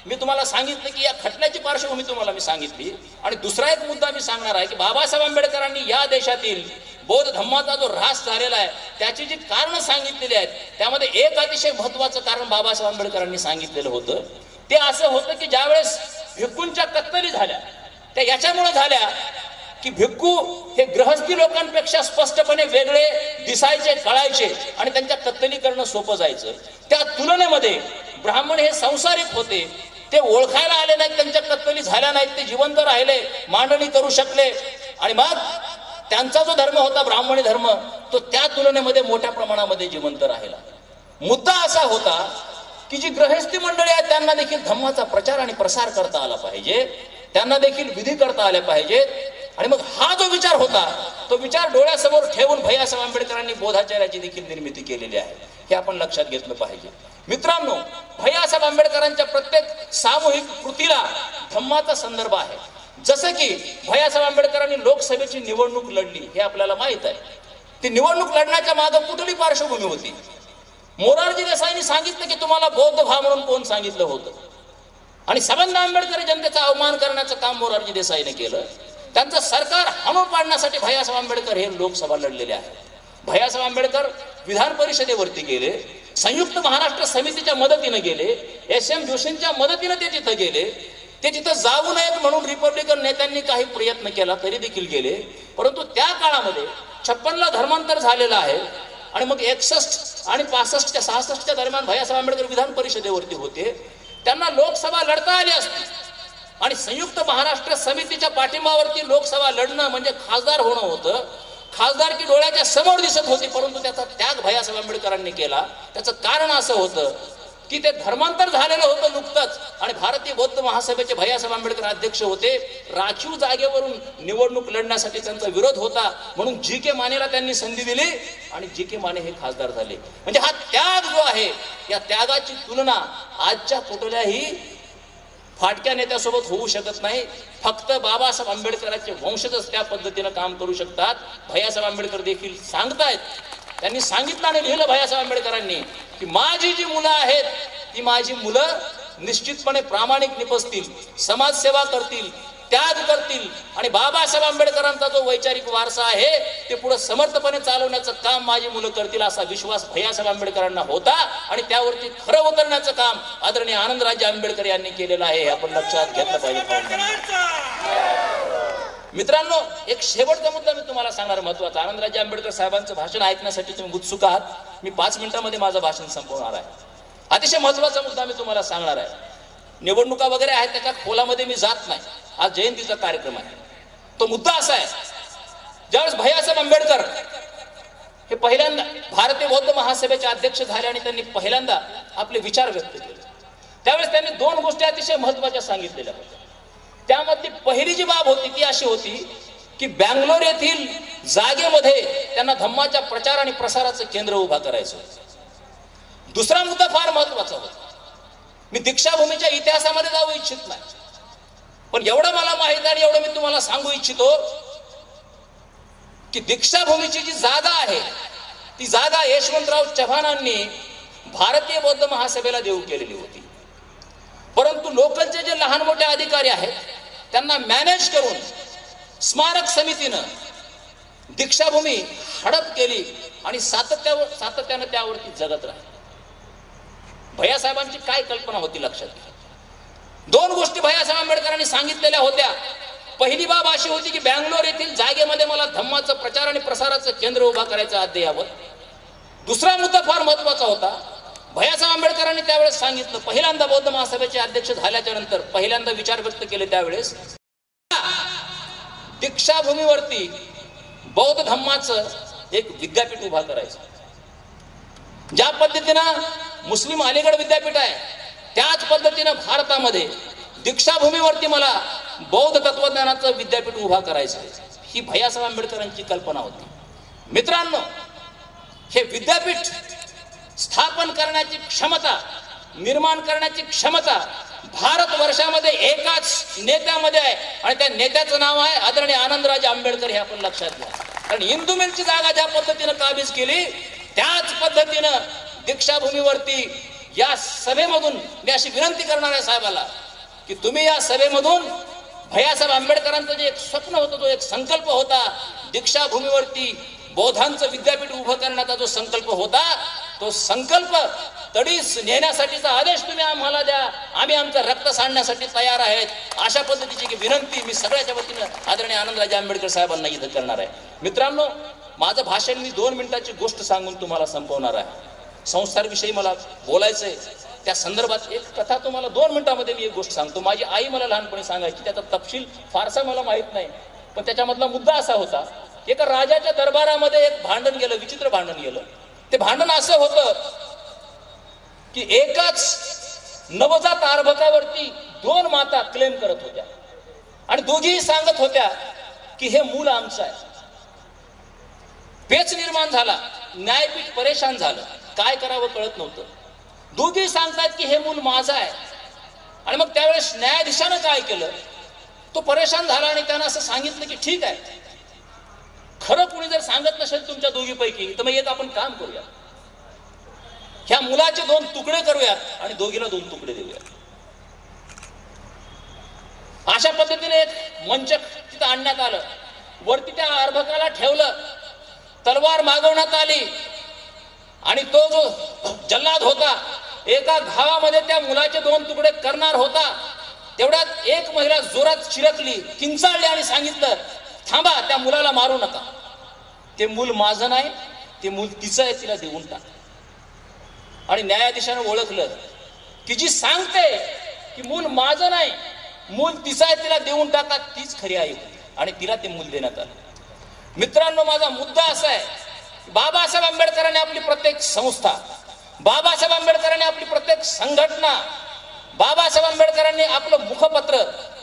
मी तुम्हाला सांगितलं की या खटल्याची पार्श्वभूमी तुम्हाला मी सांगितली. आणि दुसरा एक मुद्दा मी सांगणार आहे की बाबासाहेब आंबेडकरांनी या देशातील बौद्ध धम्माचा जो ऱ्हास झालेला आहे त्याची जी कारणं सांगितलेली आहेत, त्यामध्ये एक अतिशय महत्वाचं कारण बाबासाहेब आंबेडकरांनी सांगितलेलं होतं. ते असं होतं की ज्यावेळेस भिक्खूंच्या कत्तली झाल्या त्या याच्यामुळे झाल्या की भिक्खू हे गृहस्थी लोकांपेक्षा स्पष्टपणे वेगळे दिसायचे, कळायचे आणि त्यांच्या कत्तली करणं सोपं जायचं. त्या तुलनेमध्ये ब्राह्मण हे संसारिक होते, ते ओळखायला आले नाहीत, त्यांच्या कत्तली झाल्या नाहीत, ते जिवंत राहिले, मांडणी करू शकले. आणि मग त्यांचा जो धर्म होता ब्राह्मणी धर्म, तो त्या तुलनेमध्ये मोठ्या प्रमाणामध्ये जिवंत राहिला. मुद्दा असा होता की जी गृहस्थी मंडळी आहेत त्यांना देखील धम्माचा प्रचार आणि प्रसार करता आला पाहिजे, त्यांना देखील विधी करता आल्या पाहिजेत. आणि मग हा जो विचार होता तो विचार डोळ्यासमोर ठेवून भैयासाहेब आंबेडकरांनी बोधाचार्याची देखील निर्मिती केलेली आहे, हे आपण लक्षात घेतलं पाहिजे. मित्रांनो, भैयासाहेब आंबेडकरांच्या प्रत्येक सामूहिक कृतीला धम्माचा संदर्भ आहे. जसं की भैयासाहेब आंबेडकरांनी लोकसभेची निवडणूक लढली, हे आपल्याला माहित आहे. ती निवडणूक लढण्याच्या मागे कुठली पार्श्वभूमी होती? मोरारजी देसाईंनी सांगितलं की तुम्हाला बौद्ध व्हा म्हणून कोण सांगितलं होतं? आणि संबंध आंबेडकरी जनतेचा अवमान करण्याचं काम मोरारजी देसाईने केलं. त्यांचं सरकार हाणून पाडण्यासाठी भैयासाहेब आंबेडकर हे लोकसभा लढलेले आहेत. भैयासाहेब आंबेडकर विधान परिषदेवरती गेले, संयुक्त महाराष्ट्र समितीच्या मदतीने गेले, SM जोशींच्या मदतीने ते तिथं गेले. ते तिथं जाऊ नयेत म्हणून रिपब्लिकन नेत्यांनी काही प्रयत्न केला तरी देखील गेले. परंतु त्या काळामध्ये 56ला धर्मांतर झालेलं आहे. आणि मग 61 आणि 65-66च्या दरम्यान भैयासाहेब आंबेडकर विधान परिषदेवरती होते. त्यांना लोकसभा लढता आली असती आणि संयुक्त महाराष्ट्र समितीच्या पाठिंबावरती लोकसभा लढणं म्हणजे खासदार होणं होतं. खासदारकी डोळ्याच्या समोर दिसत होती, परंतु त्याचा त्याग भैयासाहेब आंबेडकरांनी केला. त्याचं कारण असं होतं की ते धर्मांतर झालेलं होतं नुकतंच आणि भारतीय बौद्ध महासभेचे भैयासाहेब आंबेडकर अध्यक्ष होते. राखीव जागेवरून निवडणूक लढण्यासाठी त्यांचा विरोध होता, म्हणून GK मानेला त्यांनी संधी दिली आणि GK माने हे खासदार झाले. म्हणजे हा त्याग जो आहे, या त्यागाची तुलना आजच्या कुठल्याही फाटक्या नेत्यासोबत होऊ शकत नाही. फक्त बाबासाहेब आंबेडकरांचे वंशजच त्या पद्धतीनं काम करू शकतात. भैयासाहेब आंबेडकर देखील सांगतायत, त्यांनी सांगितलं आणि लिहिलं भैयासाहेब आंबेडकरांनी की माझी जी मुलं आहेत ती माझी मुलं निश्चितपणे प्रामाणिक निपजतील, समाजसेवा करतील, त्याग करतील आणि बाबासाहेब आंबेडकरांचा जो वैचारिक वारसा आहे ते पुढे समर्थपणे चालवण्याचं काम माझी मुलं करतील असा विश्वास भैयासाहेब आंबेडकरांना होता. आणि त्यावरती खरं उतरण्याचं काम आदरणीय आनंदराजे आंबेडकर यांनी केलेलं आहे, हे आपण लक्षात घेतलं पाहिजे. मित्रांनो, एक शेवटचा मुद्दा मी तुम्हाला सांगणार महत्वाचा. आनंदराजे आंबेडकर साहेबांचं भाषण ऐकण्यासाठी तुम्ही उत्सुक आहात. मी 5 मिनिटांमध्ये माझं भाषण संपवणार आहे. अतिशय महत्वाचा मुद्दा मी तुम्हाला सांगणार आहे. निवडणुका वगैरे आहेत त्याच्या खोलामध्ये मी जात नाही, आज जयंतीचा कार्यक्रम आहे. तो मुद्दा असा आहे, ज्यावेळेस भैयासाहेब आंबेडकर हे पहिल्यांदा भारतीय बौद्ध महासभेचे अध्यक्ष झाले आणि त्यांनी पहिल्यांदा आपले विचार व्यक्त केले, त्यावेळेस त्यांनी 2 गोष्टी अतिशय महत्वाच्या सांगितलेल्या होत्या. त्यामधली पहिली जी बाब होती ती अशी होती की बँगलोर येथील जागेमध्ये त्यांना धम्माच्या प्रचार आणि प्रसाराचं केंद्र उभा करायचं होतं. दुसरा मुद्दा फार महत्वाचा होता. मी दीक्षाभूमीच्या इतिहासामध्ये जाऊ इच्छित नाही, पण एवढं मला माहित आहे आणि एवढं मी तुम्हाला सांगू इच्छितो की दीक्षाभूमीची जी जागा आहे ती जागा यशवंतराव चव्हाणांनी भारतीय बौद्ध महासभेला देऊ केलेली होती. परंतु लोकलचे जे लहान मोठे अधिकारी आहेत त्यांना मॅनेज करून स्मारक समितीनं दीक्षाभूमी हडप केली आणि सातत्यानं त्यावरती जगत राहिली. भैयासाहेबांची काय कल्पना होती लक्षात घ्या. दोन गोष्टी भैयासाहेब आंबेडकरांनी सांगितलेल्या होत्या. पहिली बाब अशी होती की बँगलोर येथील जागेमध्ये मला धम्माचं प्रचार आणि प्रसाराचं केंद्र उभा करायचं अद्ययावत. दुसरा मुद्दा फार महत्वाचा होता. भैयासाहेब आंबेडकरांनी त्यावेळेस सांगितलं, पहिल्यांदा बौद्ध महासभेचे अध्यक्ष झाल्याच्या नंतर पहिल्यांदा विचार व्यक्त केले त्यावेळेस, दीक्षाभूमीवरती बौद्ध धम्माचं एक विद्यापीठ उभा करायचं. ज्या पद्धतीनं मुस्लिम अलीगड विद्यापीठ आहे त्याच पद्धतीनं भारतामध्ये दीक्षाभूमीवरती मला बौद्ध तत्वज्ञानाचं विद्यापीठ उभा करायचं. ही भैयासाहेब आंबेडकरांची कल्पना होती. मित्रांनो, हे विद्यापीठ स्थापन करण्याची क्षमता, निर्माण करण्याची क्षमता भारतवर्षामध्ये एकाच नेत्यामध्ये आहे आणि त्या नेत्याचं नाव आहे आदरणीय आनंदराजे आंबेडकर. हे आपण लक्षात घ्या. कारण इंदू मिलची जागा ज्या पद्धतीनं काबीज केली त्याच पद्धतीनं दीक्षाभूमीवरती या सभेमधून मी अशी विनंती करणार आहे साहेबाला की तुम्ही या सभेमधून भैयासाहेब आंबेडकरांचं जे एक स्वप्न होतं, जो एक संकल्प होता, दीक्षाभूमीवरती बौद्धांचं विद्यापीठ उभं करण्याचा जो संकल्प होता, तो संकल्प तडीस नेण्यासाठीचा आदेश तुम्ही आम्हाला द्या. आम्ही आमचं रक्त सांडण्यासाठी तयार आहेत. अशा पद्धतीची विनंती मी सगळ्याच्या वतीनं आदरणीय आनंदराजे आंबेडकर साहेबांना इथं करणार आहे. मित्रांनो, माझं भाषण मी 2 मिनिटाची गोष्ट सांगून तुम्हाला संपवणार आहे. संस्थांविषयी मला बोलायचंय. त्या संदर्भात एक कथा तुम्हाला 2 मिनिटांमध्ये मी एक गोष्ट सांगतो. माझी आई मला लहानपणी सांगायची. त्याचा तपशील फारसा मला माहित नाही, पण त्याच्यामधला मुद्दा असा होता, एका राजाच्या दरबारामध्ये एक भांडण गेलं, विचित्र भांडण गेलं. ते भांडण असं होतं की एकाच नवजात अर्भकावरती 2 माता क्लेम करत होत्या आणि दोघीही सांगत होत्या की हे मूल आमचं आहे. पेच निर्माण झाला. न्यायपीठ परेशान झालं. काय करावं कळत नव्हतं. दोघी सांगतात की हे मूल माझं आहे. आणि मग त्यावेळेस न्यायाधीशानं काय केलं, तो परेशान झाला आणि त्यानं असं सांगितलं की ठीक आहे, खरं कुणी जर सांगत नसेल तुमच्या दोघीपैकी तर मग एक आपण काम करूया, ह्या मुलाचे 2 तुकडे करूयात आणि दोघीला 2 तुकडे देऊयात. अशा पद्धतीने एक मंच तिथं आणण्यात आलं. वरती त्या अर्भकाला ठेवलं. तलवार मागवण्यात आली आणि तो जो जल्लाद होता एका घावामध्ये त्या मुलाचे 2 तुकडे करणार होता. तेवढ्यात एक महिला जोरात चिरकली, किंचाळली आणि सांगितलं, थांबा, त्या मुलाला मारू नका. ते मूल माझं नाही, ते मूल तिचं आहे, तिला देऊन टाक. आणि न्यायाधीशानं ओळखलं की जी सांगते की मूल माझं नाही, मूल तिचं आहे, तिला देऊन टाका, तीच खरी आई होती आणि तिला ते मूल देण्यात आलं. मित्रांनो, माझा मुद्दा असा आहे, बाबासाहेब आंबेडकरांनी आपली प्रत्येक संस्था, बाबासाहेब आंबेडकरांनी आपली प्रत्येक संघटना, बाबासाहेब आंबेडकरांनी आपलं मुखपत्र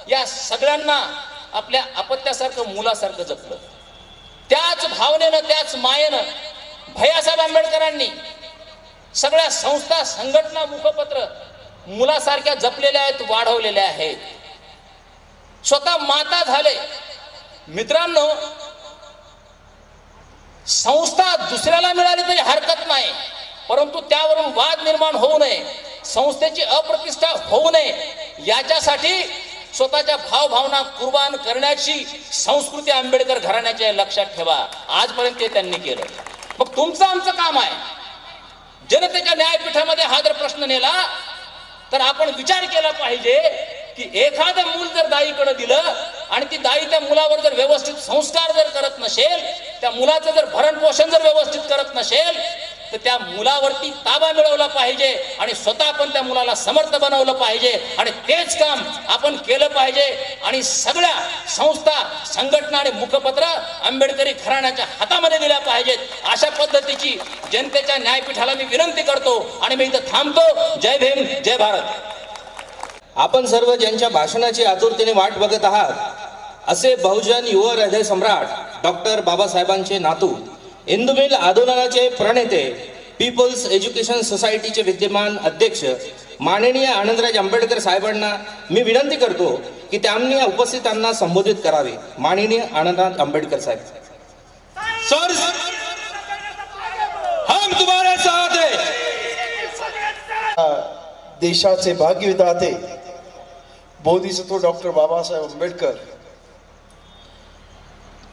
या सगळ्यांना आपल्या अपत्यासारखं, मुलासारखं जपलं. त्याच भावनेनं, त्याच मायेनं भैयासाहेब आंबेडकरांनी सगळ्या संस्था, संघटना, मुखपत्र मुलासारख्या जपलेल्या आहेत, वाढवलेल्या आहेत. स्वतः माता झाले. मित्रांनो, संस्था दुसऱ्याला मिळाली तरी हरकत नाही, परंतु त्यावरून वाद निर्माण होऊ नये, संस्थेची अप्रतिष्ठा होऊ नये, याच्यासाठी स्वतःच्या भावभावना कुर्बान करण्याची संस्कृती आंबेडकर घराण्याची आहे, लक्षात ठेवा. आजपर्यंत ते त्यांनी केलं. मग तुमचं आमचं काम आहे, जनतेच्या न्यायपीठामध्ये हा जर प्रश्न नेला तर आपण विचार केला पाहिजे की एखादं मूल जर दाईकडे दिलं आणि ती दाई त्या मुलावर जर व्यवस्थित संस्कार जर करत नसेल, त्या मुलाचं जर भरण पोषण जर व्यवस्थित करत नसेल, तर त्या मुलावरती ताबा मिळवला पाहिजे आणि स्वतः पण त्या मुलाला समर्थ बनवलं पाहिजे आणि तेच काम आपण केलं पाहिजे. आणि सगळ्या संस्था, संघटना आणि मुखपत्र आंबेडकरी घराण्याच्या हातामध्ये दिल्या पाहिजेत. अशा पद्धतीची जनतेच्या न्यायपीठाला मी विनंती करतो आणि मी इथं थांबतो. जय भीम, जय भारत. आपण सर्व ज्यांच्या भाषणाची आतुरतेने वाट बघत आहात असे बहुजन युवा हृदय सम्राट डॉक्टर बाबासाहेबांचे नातू, इंदू मिल आंदोलनाचे प्रणेते, पीपल्स एज्युकेशन सोसायटीचे विद्यमान अध्यक्ष माननीय आनंदराज आंबेडकर साहेबांना मी विनंती करतो की त्यांनी उपस्थितांना संबोधित करावे. माननीय आनंदराज आंबेडकर साहेब. सर हम तुम्हारे साथ हैं। देशाचे भाग्यविधाते बोधिसत्व डॉक्टर बाबासाहेब आंबेडकर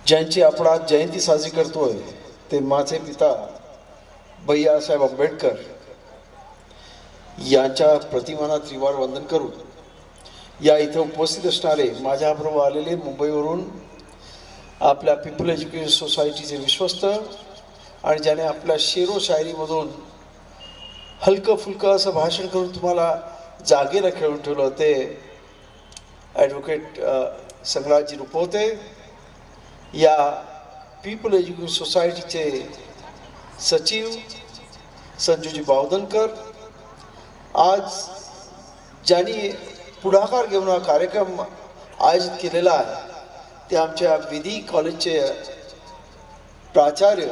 ज्यांची आपण आज जयंती साजरी करतोय ते माझे पिता भैयासाहेब आंबेडकर यांच्या प्रतिमांना त्रिवार वंदन करून या इथं उपस्थित असणारे माझ्याबरोबर आलेले मुंबईवरून आपल्या पीपल एज्युकेशन सोसायटीचे विश्वस्त आणि ज्याने आपल्या शेरो शायरीमधून हलकं फुलकं असं भाषण करून तुम्हाला जागेला खेळून ठेवलं ते ॲडव्होकेट संग्राजी रुपवते, या पीपल एज्युकेशन सोसायटीचे सचिव संजूजी बावधनकर, आज ज्यांनी पुढाकार घेऊन हा कार्यक्रम आयोजित केलेला आहे ते आमच्या विधी कॉलेजचे प्राचार्य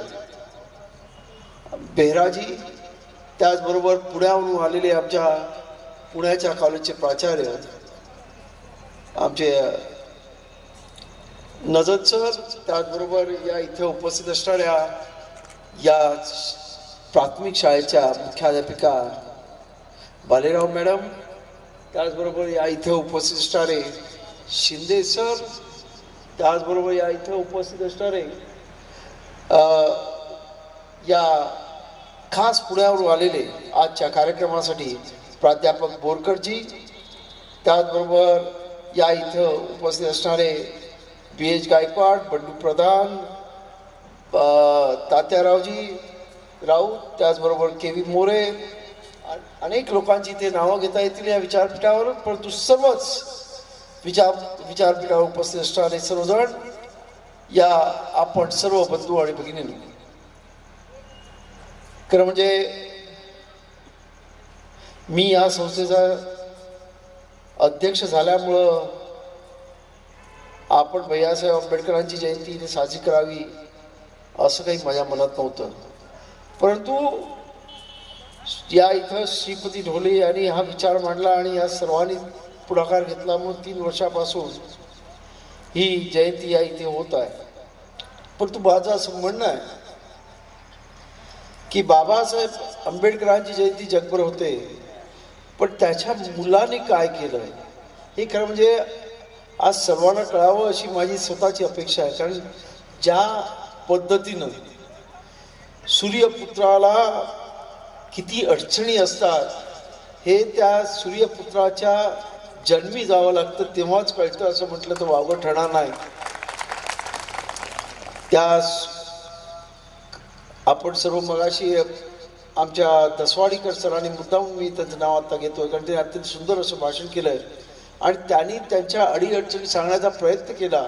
बेहराजी, त्याचबरोबर पुण्यावरून आलेले आमच्या पुण्याच्या कॉलेजचे प्राचार्य आमचे नजर सर, त्याचबरोबर या इथे उपस्थित असणाऱ्या या प्राथमिक शाळेच्या मुख्याध्यापिका बालेराव मॅडम, त्याचबरोबर या इथे उपस्थित असणारे शिंदे सर, त्याचबरोबर या इथे उपस्थित असणारे या खास पुण्यावरून आलेले आजच्या कार्यक्रमासाठी प्राध्यापक बोरकरजी, त्याचबरोबर या इथं उपस्थित असणारे BH गायकवाड, बंडू प्रधान, तात्यारावजी राऊत, त्याचबरोबर KV मोरे, अनेक लोकांची इथे नावं घेता येतील या विचारपीठावर, परंतु सर्वच विचारपीठावर उपस्थित असणारे सर्वजण, या आपण सर्व बंधू आणि भगिनींनी, खरं म्हणजे मी या संस्थेचा अध्यक्ष झाल्यामुळं आपण भैयासाहेब आंबेडकरांची जयंती इथे साजरी करावी असं काही माझ्या मनात नव्हतं, परंतु या इथं श्रीपती ढोले यांनी हा विचार मांडला आणि या सर्वांनी पुढाकार घेतला म्हणून 3 वर्षापासून ही जयंती या इथे होत आहे. परंतु माझं असं म्हणणं आहे की बाबासाहेब आंबेडकरांची जयंती जगभर होते, पण त्याच्या मुलाने काय केलं हे खरं म्हणजे आज सर्वांना कळावं अशी माझी स्वतःची अपेक्षा आहे. कारण ज्या पद्धतीनं सूर्यपुत्राला किती अडचणी असतात हे त्या सूर्यपुत्राच्या जन्मी जावं लागतं तेव्हाच कळतं असं म्हटलं तर वावगं ठरणार नाही. त्या आपण सर्व मगाशी आमच्या दसवाडीकर सरांनी मुद्दाम मी त्यांचं नाव आता घेतोय कारण ते अत्यंत सुंदर असं भाषण केलंय आणि त्यांनी त्यांच्या अडीअडचणी सांगण्याचा प्रयत्न केला,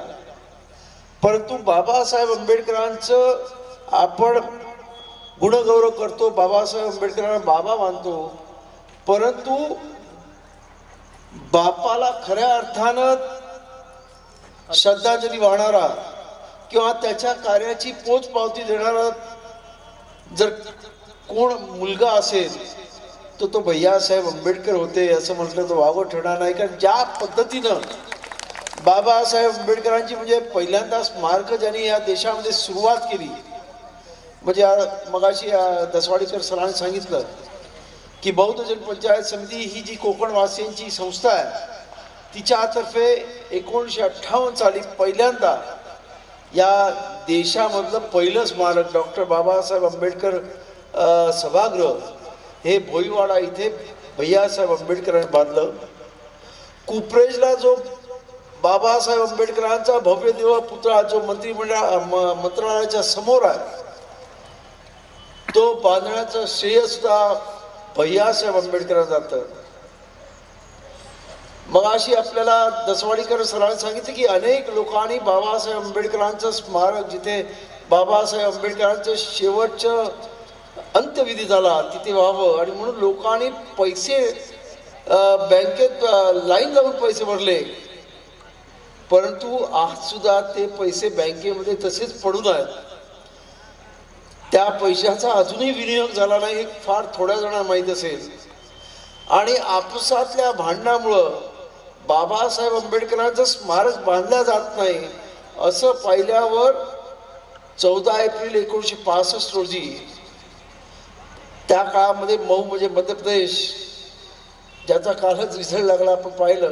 परंतु बाबासाहेब आंबेडकरांचं आपण गुणगौरव करतो, बाबासाहेब आंबेडकरांना बाबा मानतो, परंतु बापाला खऱ्या अर्थानं श्रद्धांजली वाहणारा किंवा त्याच्या कार्याची पोचपावती देणारा जर कोण मुलगा असेल तो भैयासाहेब आंबेडकर होते असं म्हटलं तर वावं ठरणार नाही. कारण ज्या पद्धतीनं बाबासाहेब आंबेडकरांची म्हणजे पहिल्यांदा स्मारक ज्यांनी या देशामध्ये सुरुवात केली, म्हणजे मगाशी दसवाडीकर सरांनी सांगितलं की बौद्ध जनपंचायत समिती ही जी कोकणवासियांची संस्था आहे तिच्यातर्फे 1958 साली पहिल्यांदा या देशामधलं पहिलं स्मारक डॉक्टर बाबासाहेब आंबेडकर सभागृह हे भोईवाडा इथे भैयासाहेब आंबेडकरांनी बांधलं. कुपरेजला जो बाबासाहेब आंबेडकरांचा भव्य दिव्य पुतळा जो मंत्रालयाच्या समोर आहे तो बांधण्याचं श्रेय सुद्धा भैयासाहेब आंबेडकरांना जातं. मग अशी आपल्याला दसवाडीकर सरांनी सांगितलं की अनेक लोकांनी बाबासाहेब आंबेडकरांचं स्मारक जिथे बाबासाहेब आंबेडकरांचं शेवटचं अंत्यविधी झाला तिथे व्हावं आणि म्हणून लोकांनी पैसे बँकेत लाईन लावून पैसे भरले, परंतु आज सुद्धा ते पैसे बँकेमध्ये तसेच पडून आहेत. त्या पैशाचा अजूनही विनियोग झाला नाही हे फार थोड्या जणांना माहीत असेल. आणि आपसातल्या भांडणामुळं बाबासाहेब आंबेडकरांचं स्मारक बांधलं जात नाही असं पाहिल्यावर 14 एप्रिल 1965 रोजी त्या काळामध्ये मऊ म्हणजे मध्य प्रदेश ज्याचा कालच रिझल्ट लागला आपण पाहिलं,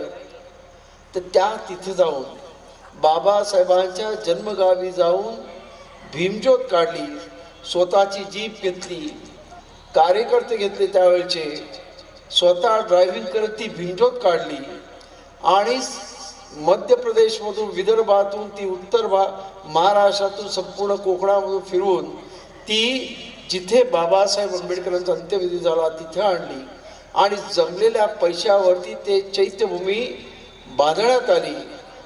तर त्या तिथे जाऊन बाबासाहेबांच्या जन्मगावी जाऊन भीमज्योत काढली, स्वतःची जीप घेतली, कार्यकर्ते घेतले त्यावेळचे, स्वतः ड्रायव्हिंग करत ती भीमज्योत काढली आणि मध्य प्रदेशमधून विदर्भातून ती उत्तर महाराष्ट्रातून संपूर्ण कोकणामधून फिरून ती जिथे बाबासाहेब आंबेडकरांचा अंत्यविधी झाला तिथे आणली आणि जमलेल्या पैशावरती ते चैत्यभूमी बांधण्यात आली.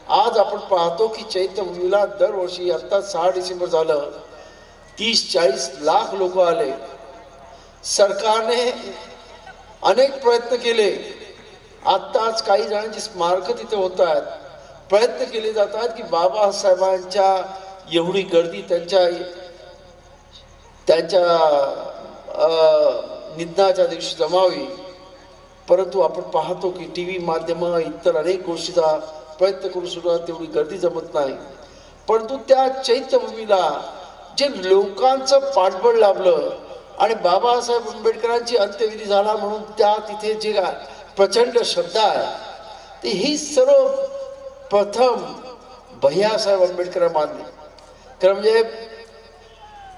आज आपण पाहतो की चैत्यभूमीला दरवर्षी आत्ता 6 डिसेंबर झालं 30-40 लाख लोक आले. सरकारने अनेक प्रयत्न केले. आत्ताच काही जणांची स्मारकं तिथे होत आहेत. प्रयत्न केले जातात की बाबासाहेबांच्या एवढी गर्दी त्यांच्या निधनाच्या दिवशी जमावी, परंतु आपण पाहतो की टी व्ही माध्यम इतर अनेक गोष्टीचा प्रयत्न करून सुद्धा तेवढी गर्दी जमत नाही. परंतु त्या चैत्यभूमीला जे लोकांचं पाठबळ लाभलं आणि बाबासाहेब आंबेडकरांची अंत्यविधी झाला म्हणून त्या तिथे जे प्रचंड श्रद्धा आहे, ती ही सर्व प्रथम भैयासाहेब आंबेडकर मानले. खरं म्हणजे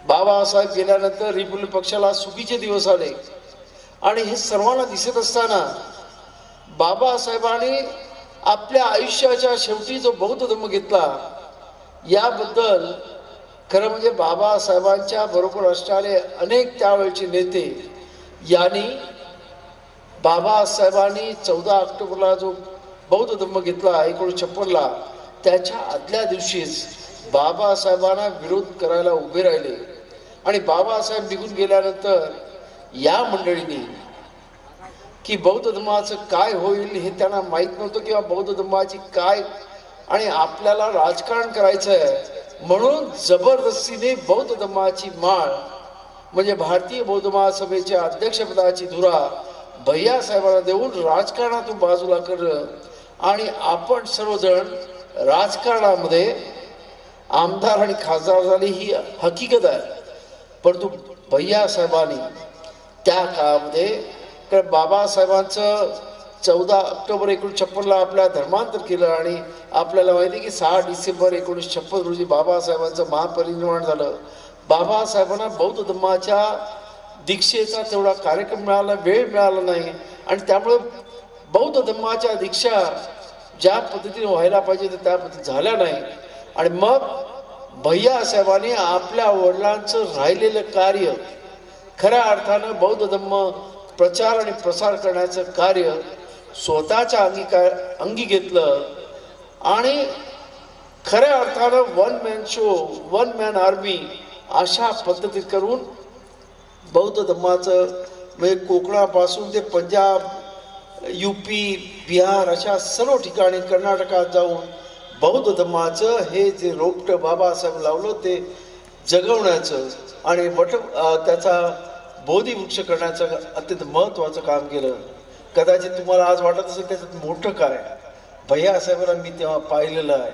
बाबासाहेब गेल्यानंतर रिपब्लिक पक्षाला सुखीचे दिवस आले आणि हे सर्वांना दिसत असताना बाबासाहेबांनी आपल्या आयुष्याच्या शेवटी जो बौद्ध धर्म घेतला याबद्दल खरं म्हणजे बाबासाहेबांच्या बरोबर असणारे अनेक त्यावेळचे नेते यांनी बाबासाहेबांनी 14 ऑक्टोबरला जो बौद्ध धर्म घेतला 1956ला, त्याच्या आदल्या दिवशीच बाबासाहेबांना विरोध करायला उभे राहिले आणि बाबासाहेब निघून गेल्यानंतर या मंडळींनी की बौद्ध धर्माचं काय होईल हे त्यांना माहीत नव्हतं किंवा बौद्ध धर्माची काय आणि आपल्याला राजकारण करायचं आहे म्हणून जबरदस्तीने बौद्ध धर्माची माळ म्हणजे भारतीय बौद्ध महासभेच्या अध्यक्षपदाची धुरा भैयासाहेबांना देऊन राजकारणातून बाजूला करणं आणि आपण सर्वजण राजकारणामध्ये आमदार आणि खासदार झाले ही हकीकत आहे. परंतु भैयासाहेबांनी त्या काळामध्ये बाबासाहेबांचं 14 ऑक्टोबर 1956ला आपल्या धर्मांतर केलं आणि आपल्याला माहिती आहे की 6 डिसेंबर 1956 रोजी बाबासाहेबांचं महापरिनिर्वाण झालं. बाबासाहेबांना बौद्ध धर्माच्या दीक्षेचा तेवढा कार्यक्रम मिळाला, वेळ मिळाला नाही आणि त्यामुळे बौद्ध धर्माच्या दीक्षा ज्या पद्धतीने व्हायला पाहिजे त्या पद्धतीने झाल्या नाही आणि मग भैयासाहेबांनी आपल्या वडिलांचं राहिलेलं कार्य खऱ्या अर्थानं बौद्ध धर्म प्रचार आणि प्रसार करण्याचं कार्य स्वतःच्या अंगी घेतलं आणि खऱ्या अर्थानं one man show, one man army अशा पद्धतीत करून बौद्ध धर्माचं म्हणजे कोकणापासून ते पंजाब, UP, बिहार अशा सर्व ठिकाणी कर्नाटकात जाऊन बौद्ध धर्माचं हे जे रोपटं बाबासाहेब लावलं ते जगवण्याचं आणि त्याचा बोधिवृक्ष करण्याचं अत्यंत महत्त्वाचं काम केलं. कदाचित तुम्हाला आज वाटत असेल त्याच्यात मोठं काय, भैयासाहेबांना मी तेव्हा पाहिलेलं आहे.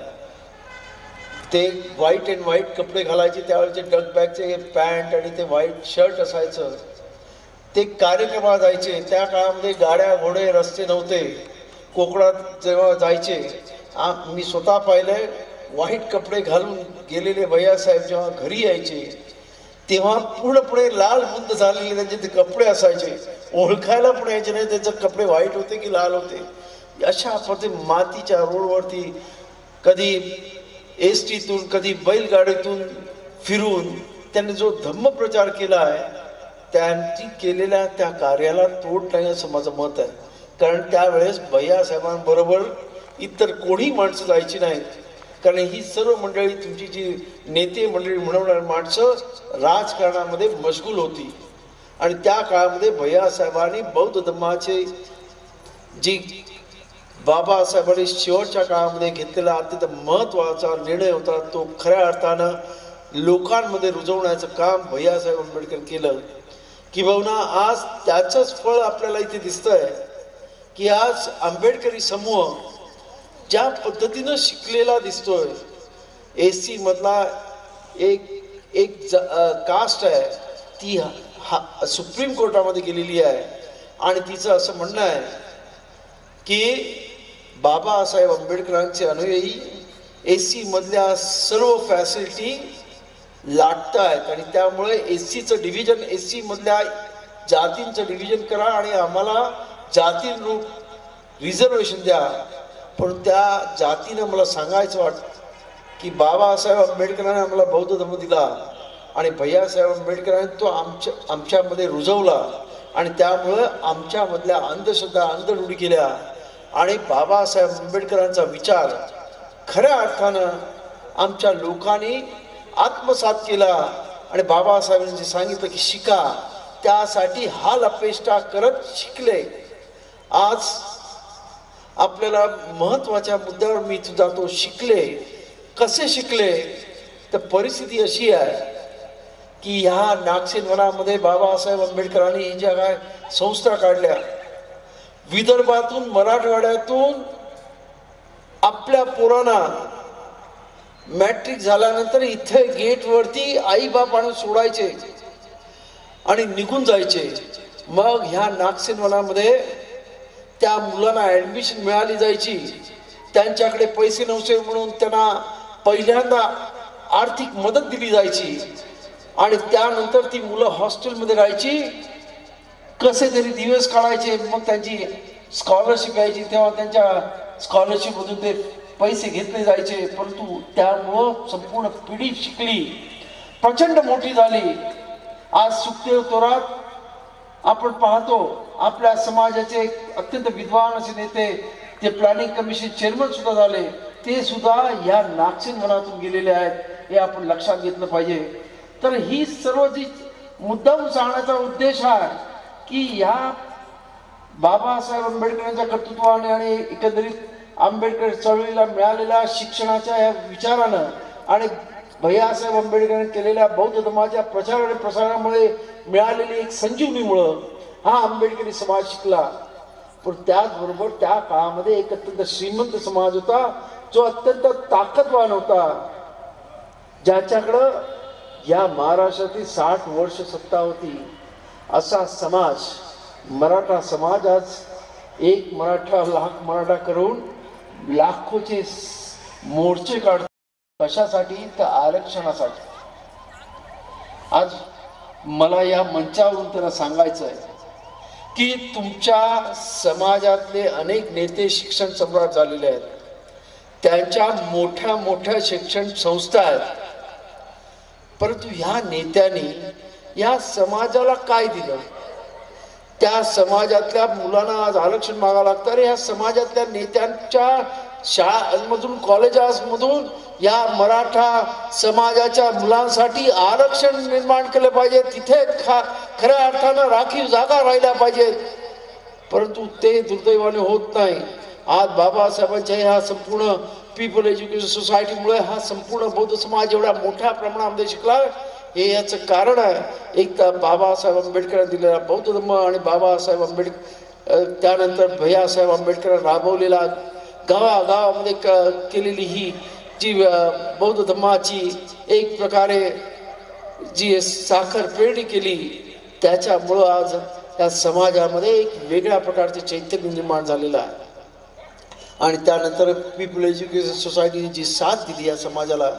ते व्हाईट अँड व्हाईट कपडे घालायचे, त्यावेळेचे डक बॅगचे पॅन्ट आणि ते व्हाईट शर्ट असायचं. ते कार्यक्रमाला जायचे. त्या काळामध्ये गाड्या घोडे रस्ते नव्हते. कोकणात जेव्हा जायचे मी स्वतः पाहिलंय, व्हाईट कपडे घालून गेलेले भैयासाहेब जेव्हा घरी यायचे तेव्हा पूर्णपणे लाल बुंद झालेले त्यांचे ते कपडे असायचे. ओळखायला पण यायचे नाही त्यांचे कपडे व्हाईट होते की लाल होते. अशा पद्धतीने मातीच्या रोडवरती कधी एसटीतून कधी बैलगाडीतून फिरून त्यांनी जो धम्मप्रचार केला आहे त्यांची केलेल्या त्या कार्याला तोड नाही असं माझं मत आहे. कारण त्यावेळेस भैयासाहेबांबरोबर इतर कोणी माणसं जायची नाहीत. कारण ही सर्व मंडळी तुमची जी नेते मंडळी म्हणवणारी माणसं राजकारणामध्ये मशगूल होती आणि त्या काळामध्ये भैयासाहेबांनी बौद्ध धर्माचे जी बाबासाहेबांनी शेवटच्या काळामध्ये घेतलेला अत्यंत महत्त्वाचा निर्णय होता तो खऱ्या अर्थानं लोकांमध्ये रुजवण्याचं काम भैयासाहेब आंबेडकर केलं. किंबहुना आज त्याचंच फळ आपल्याला इथे दिसतंय की आज आंबेडकरी समूह ज्या पद्धतीनं शिकलेला दिसतोय, SC मधला एक एक कास्ट आहे ती सुप्रीम कोर्टामध्ये गेलेली आहे आणि तिचं असं म्हणणं आहे की बाबासाहेब आंबेडकरांचे अनुयायी SC मधल्या सर्व फॅसिलिटी लाटत आहेत आणि त्यामुळे SCचं डिव्हिजन, SC मधल्या जातींचं डिव्हिजन करा आणि आम्हाला जातीनुरूप रिझर्वेशन द्या. पण त्या जातीनं मला सांगायचं वाटतं की बाबासाहेब आंबेडकरांनी आम्हाला बौद्ध धर्म दिला आणि भैयासाहेब आंबेडकरांनी तो आमच्यामध्ये रुजवला आणि त्यामुळं आमच्यामधल्या अंधश्रद्धा अंधरूढी केल्या आणि बाबासाहेब आंबेडकरांचा विचार खऱ्या अर्थानं आमच्या लोकांनी आत्मसात केला आणि बाबासाहेबांनी सांगितलं की शिका, त्यासाठी हाल अपेष्टा करत शिकले. आज आपल्याला महत्वाच्या मुद्द्यावर मी जातो. शिकले कसे शिकले तर परिस्थिती अशी आहे की ह्या नागसेन वनामध्ये बाबासाहेब आंबेडकरांनी ज्या काय संस्था काढल्या, विदर्भातून मराठवाड्यातून आपल्या पोरांना मॅट्रिक झाल्यानंतर इथे गेटवरती आई बाप आणून सोडायचे आणि निघून जायचे. मग ह्या नागसेन वनामध्ये त्या मुलांना ॲडमिशन मिळाली जायची. त्यांच्याकडे पैसे नव्हते म्हणून त्यांना पहिल्यांदा आर्थिक मदत दिली जायची आणि त्यानंतर ती मुलं हॉस्टेलमध्ये राहायची, कसे तरी दिवस काढायचे. मग त्यांची स्कॉलरशिप यायची, तेव्हा त्यांच्या स्कॉलरशिपमधून ते पैसे घेतले जायचे. परंतु त्यामुळं संपूर्ण पिढी शिकली, प्रचंड मोठी झाली. आज सुखदेव थोरात आपण पाहतो, आपल्या समाजाचे अत्यंत विद्वान असे नेते, ते प्लॅनिंग कमिशन चेअरमन सुद्धा झाले, ते सुद्धा या नागसेन वनातून गेलेले आहेत. हे आपण लक्षात घेतलं पाहिजे. तर ही सर्व जी मुद्दाम सांगण्याचा उद्देश आहे की या बाबासाहेब आंबेडकरांच्या कर्तृत्वाने आणि एकंदरीत आंबेडकर चळवळीला मिळालेल्या शिक्षणाच्या या विचारानं आणि भैयासाहेब आंबेडकरांनी केलेल्या बौद्ध धर्माच्या प्रचार आणि प्रसारामुळे मिळालेली एक संजीवनीमुळं हा आंबेडकरी समाज शिकला. पण त्याचबरोबर त्या काळामध्ये एक अत्यंत श्रीमंत समाज होता, जो अत्यंत ताकदवान होता, ज्याच्याकडं या महाराष्ट्रातील 60 वर्ष सत्ता होती. असा समाज, मराठा समाज, आज एक मराठा लाख मराठा करून लाखोचे मोर्चे काढतो. कशासाठी? तर आरक्षणासाठी. आज मला या मंचावरून त्यांना सांगायचं आहे की तुमच्या समाजातले अनेक नेते शिक्षण सम्राट झालेले आहेत, त्यांच्या मोठ्या मोठ्या शिक्षण संस्था आहेत, परंतु ह्या नेत्यांनी या समाजाला काय दिलं? त्या समाजातल्या मुलांना आज आरक्षण मागावं लागतं. अरे ह्या समाजातल्या नेत्यांच्या शाळांमधून, कॉलेजेसमधून या मराठा समाजाच्या मुलांसाठी आरक्षण निर्माण केलं पाहिजे. तिथे खऱ्या अर्थानं राखीव जागा राहिल्या पाहिजेत, परंतु ते दुर्दैवाने होत नाही. आज बाबासाहेबांच्या ह्या संपूर्ण पीपल एज्युकेशन सोसायटीमुळे हा संपूर्ण बौद्ध समाज एवढ्या मोठ्या प्रमाणामध्ये शिकला. हे याचं कारण आहे एक तर बाबासाहेब आंबेडकरांनी दिलेला बौद्ध धर्म आणि बाबासाहेब आंबेडकर त्यानंतर भैयासाहेब आंबेडकरांनी राबवलेला गावागावामध्ये केलेली ही जी बौद्ध धर्माची एक प्रकारे जी साखर पेरणी केली, त्याच्यामुळं आज या समाजामध्ये एक वेगळ्या प्रकारचे चैतन्य निर्माण झालेलं आहे. आणि त्यानंतर पीपल एज्युकेशन सोसायटीने जी साथ दिली या समाजाला,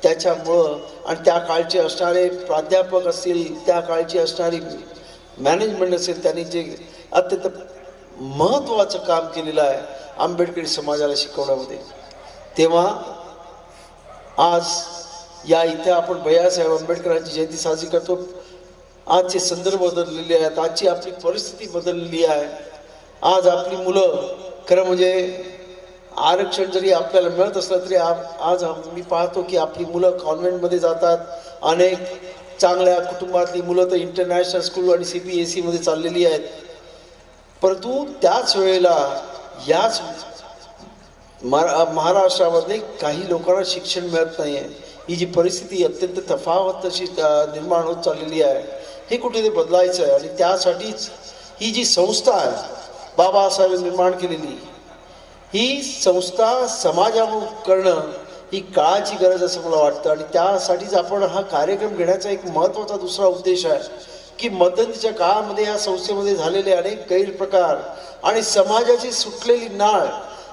त्याच्यामुळं आणि त्या काळचे असणारे प्राध्यापक असतील, त्या काळची असणारी मॅनेजमेंट असेल, त्यांनी जे अत्यंत महत्त्वाचं काम केलेलं आहे आंबेडकरी समाजाला शिकवण्यामध्ये. तेव्हा आज या इथे आपण भैयासाहेब आंबेडकरांची जयंती साजरी करतो. आजचे संदर्भ बदललेले आहेत, आजची आपली परिस्थिती बदललेली आहे. आज आपली मुलं खरं म्हणजे आरक्षण जरी आपल्याला मिळत असलं तरी आज मी पाहतो की आपली मुलं कॉन्व्हेंटमध्ये जातात. अनेक चांगल्या कुटुंबातली मुलं तर इंटरनॅशनल स्कूल आणि CBSE मध्ये चाललेली आहेत. परंतु त्याच वेळेला याच महाराष्ट्रामध्ये काही लोकांना शिक्षण मिळत नाही आहे. ही जी परिस्थिती अत्यंत तफावत अशी निर्माण होत चाललेली आहे, हे कुठेतरी बदलायचं आहे. आणि त्यासाठीच ही जी संस्था आहे बाबासाहेब निर्माण केलेली, ही संस्था समाजामुळे करणं ही काळाची गरज असं मला वाटतं. आणि त्यासाठीच आपण हा कार्यक्रम घेण्याचा एक महत्त्वाचा दुसरा उद्देश आहे की मध्यंतरीच्या काळामध्ये या संस्थेमध्ये झालेले अनेक गैरप्रकार आणि समाजाची सुटलेली नाळ,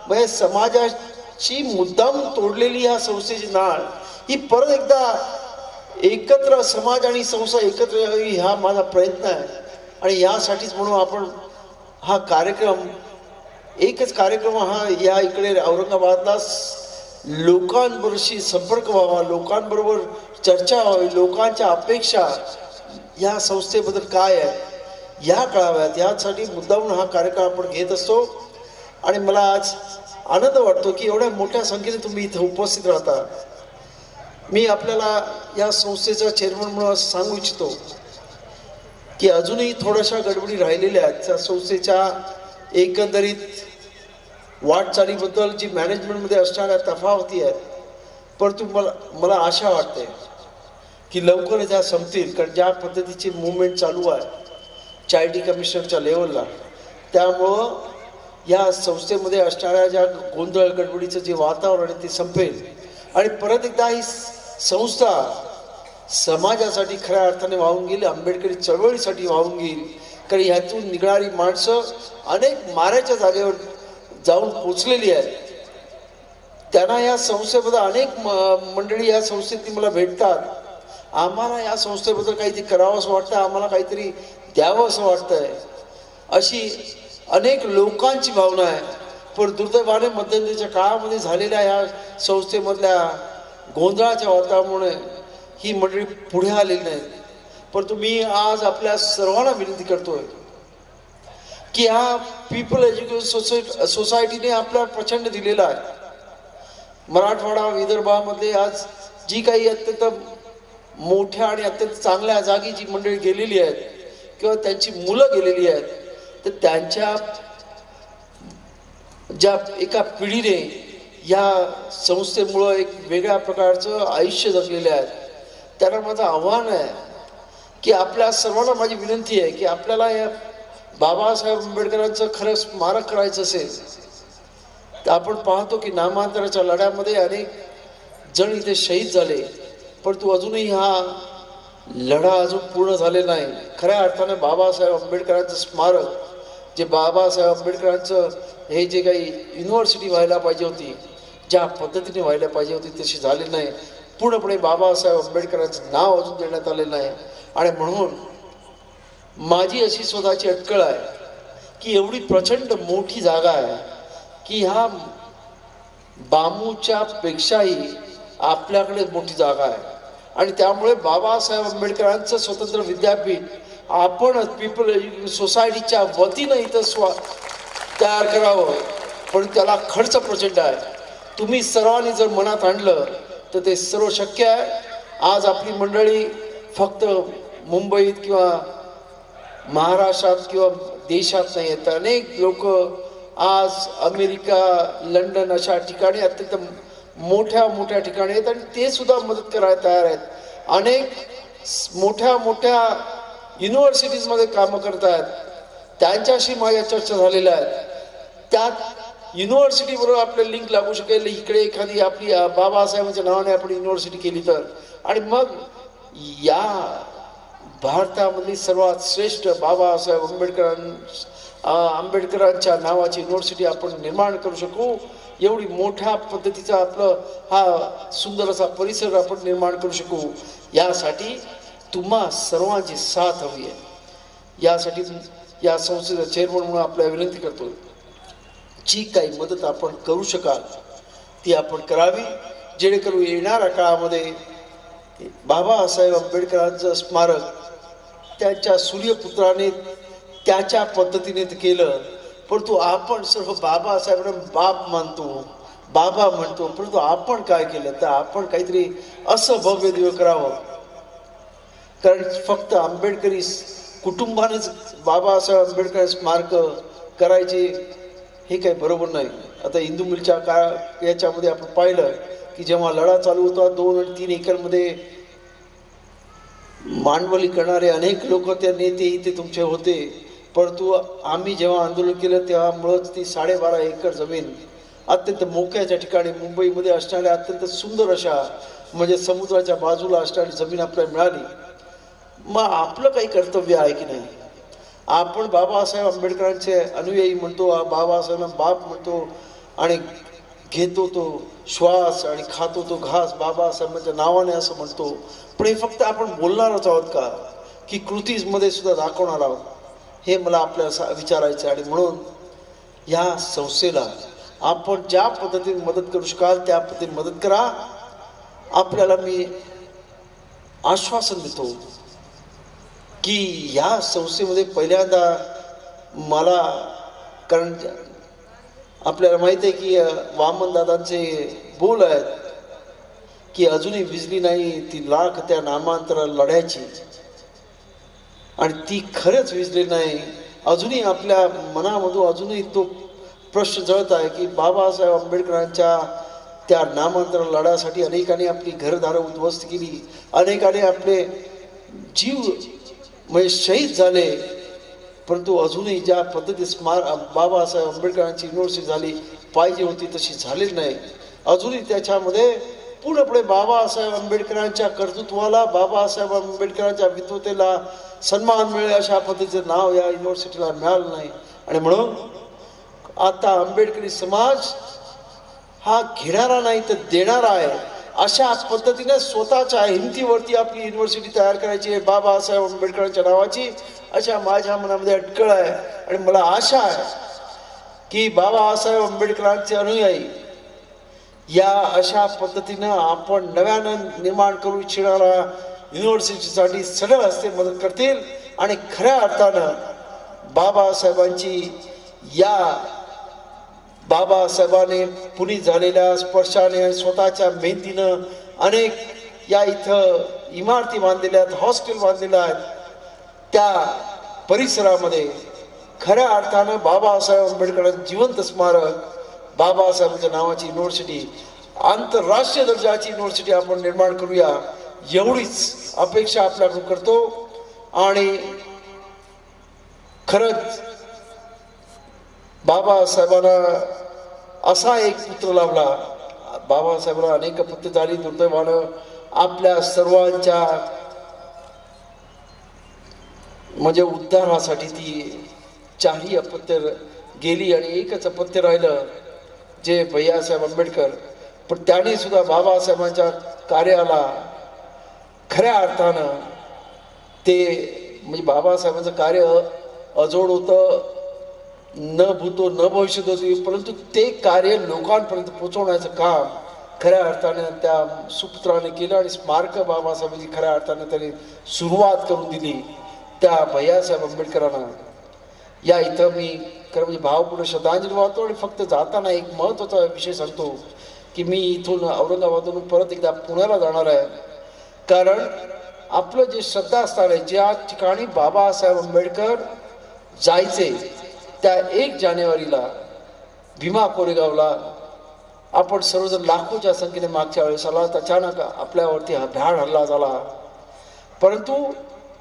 म्हणजे समाजाची मुद्दाम तोडलेली ह्या संस्थेची नाळ ही परत एकदा एकत्र समाज आणि संस्था एकत्र यावी हा माझा प्रयत्न आहे. आणि यासाठीच म्हणून आपण हा कार्यक्रम, एकच कार्यक्रम हा या इकडे औरंगाबादला लोकांबरोबरशी संपर्क व्हावा, लोकांबरोबर चर्चा व्हावी, लोकांच्या अपेक्षा या संस्थेबद्दल काय आहे या कळाव्यात, यासाठी मुद्दामून हा कार्यक्रम आपण घेत असतो. आणि मला आज आनंद वाटतो की एवढ्या मोठ्या संख्येने तुम्ही इथे उपस्थित राहता. मी आपल्याला या संस्थेचा चेअरमन म्हणून असं सांगू इच्छितो की अजूनही थोड्याशा गडबडी राहिलेल्या आहेत. त्या संस्थेच्या एकंदरीत वाटचालीबद्दल जी मॅनेजमेंटमध्ये असणाऱ्या तफावती आहेत, परंतु मला आशा वाटते की लवकरच ह्या संपतील. कारण ज्या पद्धतीची मूवमेंट चालू आहे चायडी कमिशनरच्या लेवलला, त्यामुळं या संस्थेमध्ये असणाऱ्या ज्या गोंधळ गडबडीचं जे वातावरण आहे ते संपेल आणि परत एकदा ही संस्था समाजासाठी खऱ्या अर्थाने वाहून गेली, आंबेडकरी चळवळीसाठी वाहून गेली. कारण ह्यातून निघणारी माणसं अनेक माऱ्याच्या जागेवर जाऊन पोचलेली आहेत. त्यांना या संस्थेबद्दल अनेक मंडळी या संस्थेत मला भेटतात. आम्हाला या संस्थेबद्दल काहीतरी करावं असं वाटतं, आम्हाला काहीतरी द्यावं असं वाटतंय, अशी अनेक लोकांची भावना आहे. पण दुर्दैवाने मध्यंतरीच्या काळामध्ये झालेल्या या संस्थेमधल्या गोंधळाच्या वातावरणामुळे ही मंडळी पुढे आलेली नाहीत. परंतु मी आज आपल्या सर्वांना विनंती करतोय की हा पीपल एज्युकेशन सोसायटीने आपल्याला प्रचंड दिलेला आहे. मराठवाडा विदर्भामध्ये आज जी काही अत्यंत मोठ्या आणि अत्यंत चांगल्या जागी जी मंडळी गेलेली आहेत किंवा त्यांची मुलं गेलेली आहेत, तर त्यांच्या ज्या एका पिढीने या संस्थेमुळं एक वेगळ्या प्रकारचं आयुष्य जगलेले आहेत, त्यांना माझं आव्हान आहे की आपल्या सर्वांना माझी विनंती आहे की आपल्याला या बाबासाहेब आंबेडकरांचं खरं स्मारक करायचं असेल तर आपण पाहतो की नामांतराच्या लढ्यामध्ये अनेक जण इथे शहीद झाले, परंतु अजूनही हा लढा अजून पूर्ण झालेला नाही. खऱ्या अर्थाने बाबासाहेब आंबेडकरांचं स्मारक, जे बाबासाहेब आंबेडकरांचं हे जे काही युनिव्हर्सिटी व्हायला पाहिजे होती, ज्या पद्धतीने व्हायला पाहिजे होती तशी झाली नाही. पूर्णपणे बाबासाहेब आंबेडकरांचं नाव अजून देण्यात आलेलं नाही. आणि म्हणून माझी अशी स्वतःची अटकळ आहे की एवढी प्रचंड मोठी जागा आहे की ह्या बांबूच्या पेक्षाही आपल्याकडे मोठी जागा आहे. आणि त्यामुळे बाबासाहेब आंबेडकरांचं स्वतंत्र विद्यापीठ आपण पीपल एज्युकेशन सोसायटीच्या वतीनं इथं तयार करावं, पण त्याला खर्च प्रचंड आहे. तुम्ही सर्वांनी जर मनात आणलं तर ते सर्व शक्य आहे. आज आपली मंडळी फक्त मुंबईत किंवा महाराष्ट्रात किंवा देशात नाही आहेत, अनेक लोक आज अमेरिका, लंडन अशा ठिकाणी अत्यंत मोठ्या मोठ्या ठिकाणी आहेत आणि ते सुद्धा मदत करायला तयार आहेत. अनेक मोठ्या मोठ्या युनिव्हर्सिटीजमध्ये कामं करत आहेत, त्यांच्याशी माझ्या चर्चा झालेल्या आहेत. त्यात युनिव्हर्सिटीबरोबर आपल्याला लिंक लागू शकेल. इकडे एखादी आपली बाबासाहेबांच्या नावाने आपण युनिव्हर्सिटी केली तर, आणि मग या भारतामधली सर्वात श्रेष्ठ बाबासाहेब आंबेडकरांच्या नावाची युनिव्हर्सिटी आपण निर्माण करू शकू. एवढी मोठ्या पद्धतीचा आपलं हा सुंदर असा परिसर आपण निर्माण करू शकू. यासाठी तुम्हा सर्वांची साथ हवी आहे. यासाठी या संस्थेचा चेअरमन म्हणून आपल्याला विनंती करतो, जी काही मदत आपण करू शकाल ती आपण करावी, जेणेकरून येणाऱ्या काळामध्ये बाबासाहेब आंबेडकरांचं स्मारक त्यांच्या सूर्यपुत्राने त्याच्या पद्धतीने केलं. परंतु आपण सर्व बाबासाहेबांना बाप मानतो, बाबा म्हणतो, परंतु आपण काय केलं तर आपण काहीतरी असं भव्य दिव्य करावं. कारण फक्त आंबेडकरी कुटुंबानेच बाबासाहेब आंबेडकर स्मारक करायचे हे काही बरोबर नाही. आता इंदू मिलच्या याच्यामध्ये आपण पाहिलं की जेव्हा लढा चालू होता 2 आणि 3 एकरमध्ये मांडवली करणारे अनेक लोक, त्या नेते इथे तुमचे होते. परंतु आम्ही जेव्हा आंदोलन केलं तेव्हा मुळच ती 12.5 एकर जमीन अत्यंत मोक्याच्या ठिकाणी मुंबईमध्ये असणाऱ्या अत्यंत सुंदर अशा म्हणजे समुद्राच्या बाजूला असणारी जमीन आपल्याला मिळाली. मग आपलं काही कर्तव्य आहे की नाही? आपण बाबासाहेब आंबेडकरांचे अनुयायी म्हणतो, बाबासाहेबांना बाप म्हणतो आणि घेतो तो श्वास आणि खातो तो घास बाबासाहेबांच्या नावाने असं म्हणतो. पण हे फक्त आपण बोलणारच आहोत का, की कृतीमध्ये सुद्धा दाखवणार आहोत? हे मला आपल्याला विचारायचं. आणि म्हणून या संस्थेला आपण ज्या पद्धतीने मदत करू शकाल त्या पद्धतीने मदत करा. आपल्याला मी आश्वासन देतो की या संस्थेमध्ये पहिल्यांदा मला, कारण आपल्याला माहिती आहे की वामनदादांचे बोल आहेत की अजूनही विजली नाही ती लाख त्या नामांतर लढ्याची, आणि ती खरंच विजली नाही. अजूनही आपल्या मनामधून अजूनही तो प्रश्न जळत आहे की बाबासाहेब आंबेडकरांच्या त्या नामांतर लढ्यासाठी अनेकांनी आपली घरदारं उद्ध्वस्त केली, अनेकांनी आपले जीव म्हणजे शहीद झाले. परंतु अजूनही ज्या पद्धतीने बाबासाहेब आंबेडकरांची युनिव्हर्सिटी झाली पाहिजे होती तशी झालेली नाही. अजूनही त्याच्यामध्ये पूर्णपणे बाबासाहेब आंबेडकरांच्या कर्तृत्वाला, बाबासाहेब आंबेडकरांच्या विद्वतेला सन्मान मिळेल अशा पद्धतीचं नाव या युनिव्हर्सिटीला मिळालं नाही. आणि म्हणून आता आंबेडकरी समाज हा घेणारा नाही तर देणारा आहे. अशा पद्धतीने स्वतःच्या हिमतीवरती आपली युनिव्हर्सिटी तयार करायची आहे बाबासाहेब आंबेडकरांच्या नावाची, अशा माझ्या मनामध्ये अटकळ आहे. आणि मला आशा आहे की बाबासाहेब आंबेडकरांचे अनुयायी या अशा पद्धतीनं आपण नव्यानं निर्माण करू इच्छिणारा युनिव्हर्सिटीसाठी सरळ हस्ते मदत करतील आणि खऱ्या अर्थानं बाबासाहेबांची या बाबासाहेबांनी पुनीत झालेल्या स्पर्शाने आणि स्वतःच्या मेहनतीनं अनेक या इथं इमारती बांधलेल्या आहेत, हॉस्टेल बांधलेल्या आहेत. त्या परिसरामध्ये खऱ्या अर्थानं बाबासाहेब आंबेडकरांचं जिवंत स्मारक, बाबासाहेबांच्या नावाची युनिव्हर्सिटी, आंतरराष्ट्रीय दर्जाची युनिव्हर्सिटी आपण निर्माण करूया एवढीच अपेक्षा आपल्याकडून करतो. आणि खरंच बाबासाहेबांना असा एक पुत्र लाभला. बाबासाहेबांना अनेक पुत्र झाली, दुर्दैवानं आपल्या सर्वांच्या म्हणजे उद्धारासाठी ती चारही अपत्य गेली आणि एकच अपत्य राहिलं जे भैयासाहेब आंबेडकर. पण त्याने सुद्धा बाबासाहेबांच्या कार्याला खऱ्या अर्थानं ते म्हणजे बाबासाहेबांचं कार्य अजोड होतं, न भूतो न भविष्यत होती, परंतु ते कार्य लोकांपर्यंत पोहोचवण्याचं काम खऱ्या अर्थानं त्या सुपुत्राने केलं. आणि स्मारक बाबासाहेबांची खऱ्या अर्थानं त्यांनी सुरुवात करून दिली त्या भैयासाहेब आंबेडकरांना. या इथं मी खरं म्हणजे भावपूर्ण श्रद्धांजली वाहतो. आणि फक्त जाताना एक महत्त्वाचा विषय सांगतो की मी इथून औरंगाबादवरून परत एकदा पुण्याला जाणार आहे. कारण आपलं जे श्रद्धास्थान आहे, ज्या ठिकाणी बाबासाहेब आंबेडकर जायचे, त्या 1 जानेवारीला भीमा कोरेगावला आपण सर्वजण लाखोच्या संख्येने मागच्या वेळेस आला, अचानक आपल्यावरती भ्याड हल्ला झाला. परंतु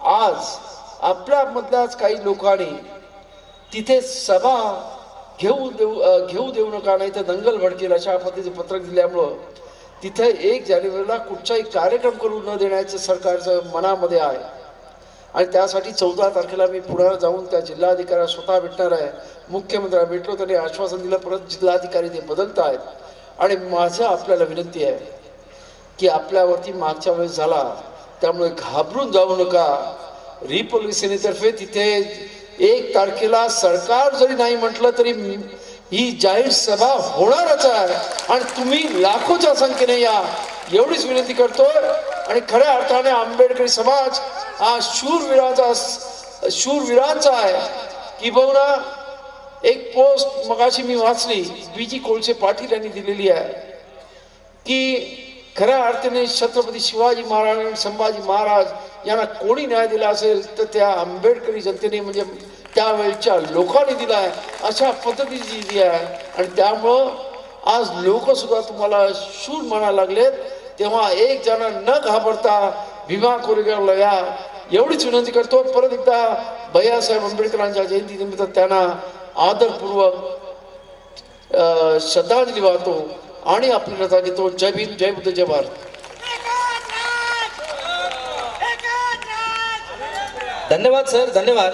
आज आपल्यामधल्याच काही लोकांनी तिथे सभा घेऊ देऊ नका, नाही तर दंगल भडकेल अशा पद्धतीचे पत्रक दिल्यामुळं तिथे 1 जानेवारीला कुठचाही कार्यक्रम करू न देण्याचं सरकारचं मनामध्ये आहे. आणि त्यासाठी 14 तारखेला मी पुण्याला जाऊन त्या जिल्हाधिकाऱ्याला स्वतः भेटणार आहे. मुख्यमंत्र्यांना भेटलो, त्यांनी आश्वासन दिलं, परत जिल्हाधिकारी ते बदलत आहेत. आणि माझं आपल्याला विनंती आहे की आपल्यावरती मागच्या वेळेस झाला त्यामुळे घाबरून जाऊ नका. रिपब्लिक सेनेतर्फे तिथे 1 तारखेला सरकार जरी नाही म्हटलं तरी ही जाहीर सभा होणारच आहे आणि तुम्ही लाखोच्या संख्येने या एवढीच विनंती करतोय. आणि खऱ्या अर्थाने आंबेडकरी समाज हा शूरवीरांचा आहे. किंबहुना एक पोस्ट मगाशी मी वाचली, बीजी कोळसे पाटील यांनी दिलेली आहे की खऱ्या अर्थाने छत्रपती शिवाजी महाराज आणि संभाजी महाराज यांना कोणी न्याय दिला असेल तर त्या आंबेडकरी जनतेने म्हणजे त्यावेळच्या लोकांनी दिला आहे, अशा पद्धतीची दिली आहे. आणि त्यामुळं आज लोक सुद्धा तुम्हाला शूर म्हणायला लागलेत. तेव्हा 1 जण न घाबरता भीमा कोरेगावला या एवढीच विनंती करतो. परत एकदा भैयासाहेब आंबेडकरांच्या जयंतीनिमित्त त्यांना आदरपूर्वक श्रद्धांजली वाहतो आणि आपली रजा घेतो. जय भीम, जय बुद्ध, जय भारत. धन्यवाद सर, धन्यवाद.